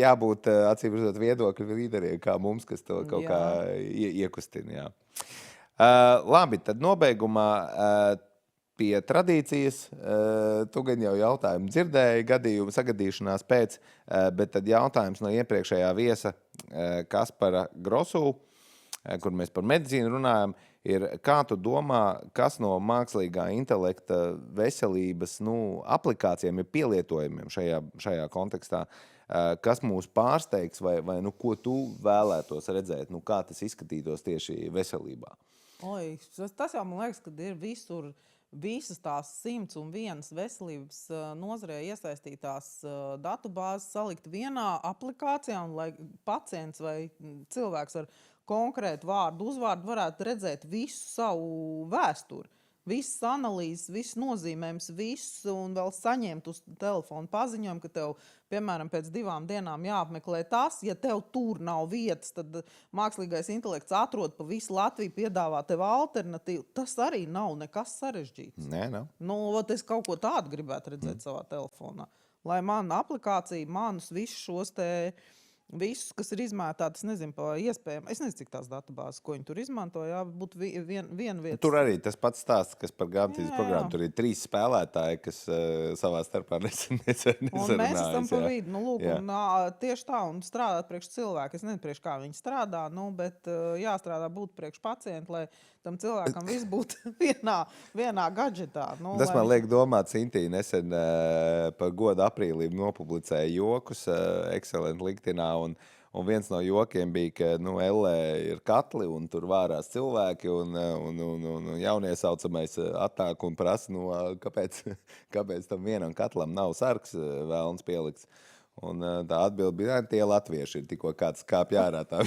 [SPEAKER 2] Jābūt acīmredzot viedokļu līderiem kā mums, kas to kaut kā iekustina. Labi, tad nobeigumā pie tradīcijas. Tu gan jau jautājumu dzirdēji gadījumu sagadīšanās pēc, bet tad jautājums no iepriekšējā viesa Kaspara Grosu, kur mēs par medicīnu runājam, ir, kā tu domā, kas no mākslīgā intelekta veselības aplikācijām ir pielietojumiem šajā kontekstā, kas mūs pārsteigs vai ko tu vēlētos redzēt, kā tas izskatītos tieši veselībā?
[SPEAKER 1] Tas jau man liekas, ka ir visur, visas tās 101 veselības nozarē iesaistītās datubāzes salikt vienā aplikācijā, un lai pacients vai cilvēks ar konkrētu vārdu, uzvārdu varētu redzēt visu savu vēsturi. Visas analīzes, viss nozīmējums, viss, un vēl saņemt uz telefonu paziņojumu, ka tev, piemēram, pēc 2 dienām jāapmeklē tas. Ja tev tur nav vietas, tad mākslīgais intelekts atrod pa visu Latviju, piedāvā tev alternatīvu. Tas arī nav nekas sarežģīts.
[SPEAKER 2] Nē, nav.
[SPEAKER 1] Es kaut ko tādu gribētu redzēt savā telefonā. lai mana aplikācija, manus visus šos te, visus, kas ir izmētāti, es nezinu, pa iespējām, es nezinu, cik tās datubāzes, ko viņi tur izmanto, jā, būtu viena vieta.
[SPEAKER 2] Tur arī tas pats stāsts, kas par grāmatvedības
[SPEAKER 1] Jā.
[SPEAKER 2] programmu. Tur ir 3 spēlētāji, kas savā starpā nesarunājas.
[SPEAKER 1] Un mēs esam pa vidu, nu, lūk,
[SPEAKER 2] Jā.
[SPEAKER 1] un, tieši tā, un strādāt priekš cilvēku. Es nezinu, priekš kā viņi strādā, nu, bet jāstrādā būt priekš pacientu, lai tam cilvēkam viss būtu vienā gadžetā. Nu,
[SPEAKER 2] Tas
[SPEAKER 1] lai
[SPEAKER 2] man liek domāt, Sintīna nesen par godu aprīlī nopublicēja jokus Excellent LinkedInā, un viens no jokiem bija, ka Ellē ir katli, un tur vārās cilvēki, un jauniesaucamais atnāk un prasa, kāpēc tam vienam katlam nav sargs vēlns pielikts. Un tā atbilde bija, tie latvieši ir tikko kāds kāpj ārā, tā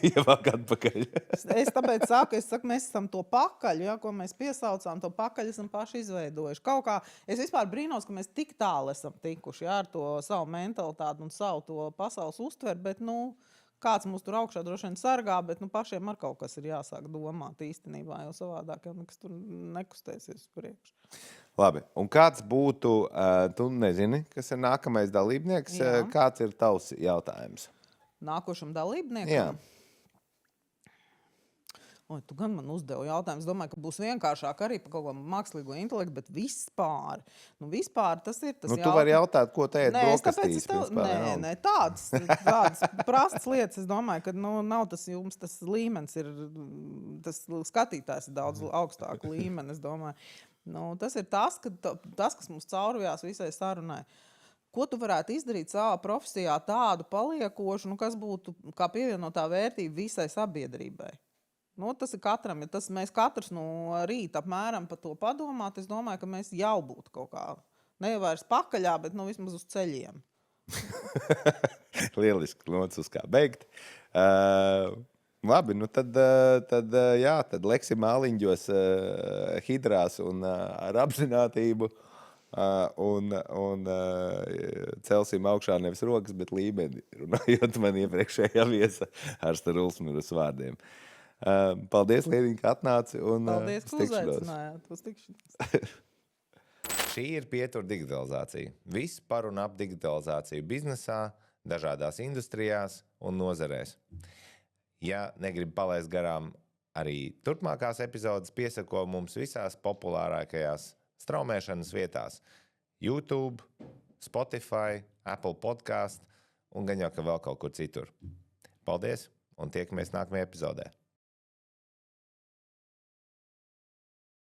[SPEAKER 2] ievāk atpakaļ.
[SPEAKER 1] Es tāpēc saku, mēs esam to pakaļu, ja, ko mēs piesaucām, to pakaļu esam paši izveidojuši. Kaut kā, es vispār brīnos, ka mēs tik tālu esam tikuši, ja, ar to savu mentalitāti un savu to pasaules uztver, bet, kāds mūs tur augšā droši vien sargā, bet, pašiem ar kaut kas ir jāsāk domāt īstenībā, jo savādāk jau nekas tur nekustēsies priekš.
[SPEAKER 2] Labi, un kāds būtu, tu nezini, kas ir nākamais dalībnieks,
[SPEAKER 1] Jā.
[SPEAKER 2] kāds ir tavs jautājums?
[SPEAKER 1] Nākošam dalībniekam?
[SPEAKER 2] Jā.
[SPEAKER 1] Oi, tu gan man uzdevi jautājumu. Es domāju, ka būs vienkāršāk arī par kaut ko mākslīgo intelektu, bet vispār. Vispār tas ir tas
[SPEAKER 2] Tu vari jautāt, ko te ir brokastīs.
[SPEAKER 1] Nē, tādas prastas lietas. Es domāju, ka nav tas jums, tas līmenis ir, tas skatītājs ir daudz augstāku līmeni, es domāju. Tas ir tas, kas mums caurvījās visai sarunai. Ko tu varētu izdarīt savā profesijā tādu paliekošu, kas būtu kā pievienotā vērtība visai sabiedrībai? Tas ir katram, ja mēs katrs no rīta apmēram par to padomāt, es domāju, ka mēs jau būtu kaut kā, ne vairs pakaļā, bet vismaz uz ceļiem.
[SPEAKER 2] Lieliski, nots uz kā beigt. Labi, tad leksim māliņģos, hidrās un ar apzinātību un celsim augšā nevis rokas, bet līmeni, runājot man iepriekšējā viesa Arsta Rulsmīras vārdiem. Paldies, Liediņa, ka atnāci.
[SPEAKER 1] Paldies, ka uzaicinājāt. Uz tikšanos.
[SPEAKER 2] Šī ir Pietur digitalizācija. Viss par un ap digitalizāciju biznesā, dažādās industrijās un nozarēs. Ja negribi palaist garām arī turpmākās epizodes, piesako mums visās populārākajās straumēšanas vietās. YouTube, Spotify, Apple Podcast un gan jau, ka vēl kaut kur citur. Paldies un tiekamies nākamajā epizodē.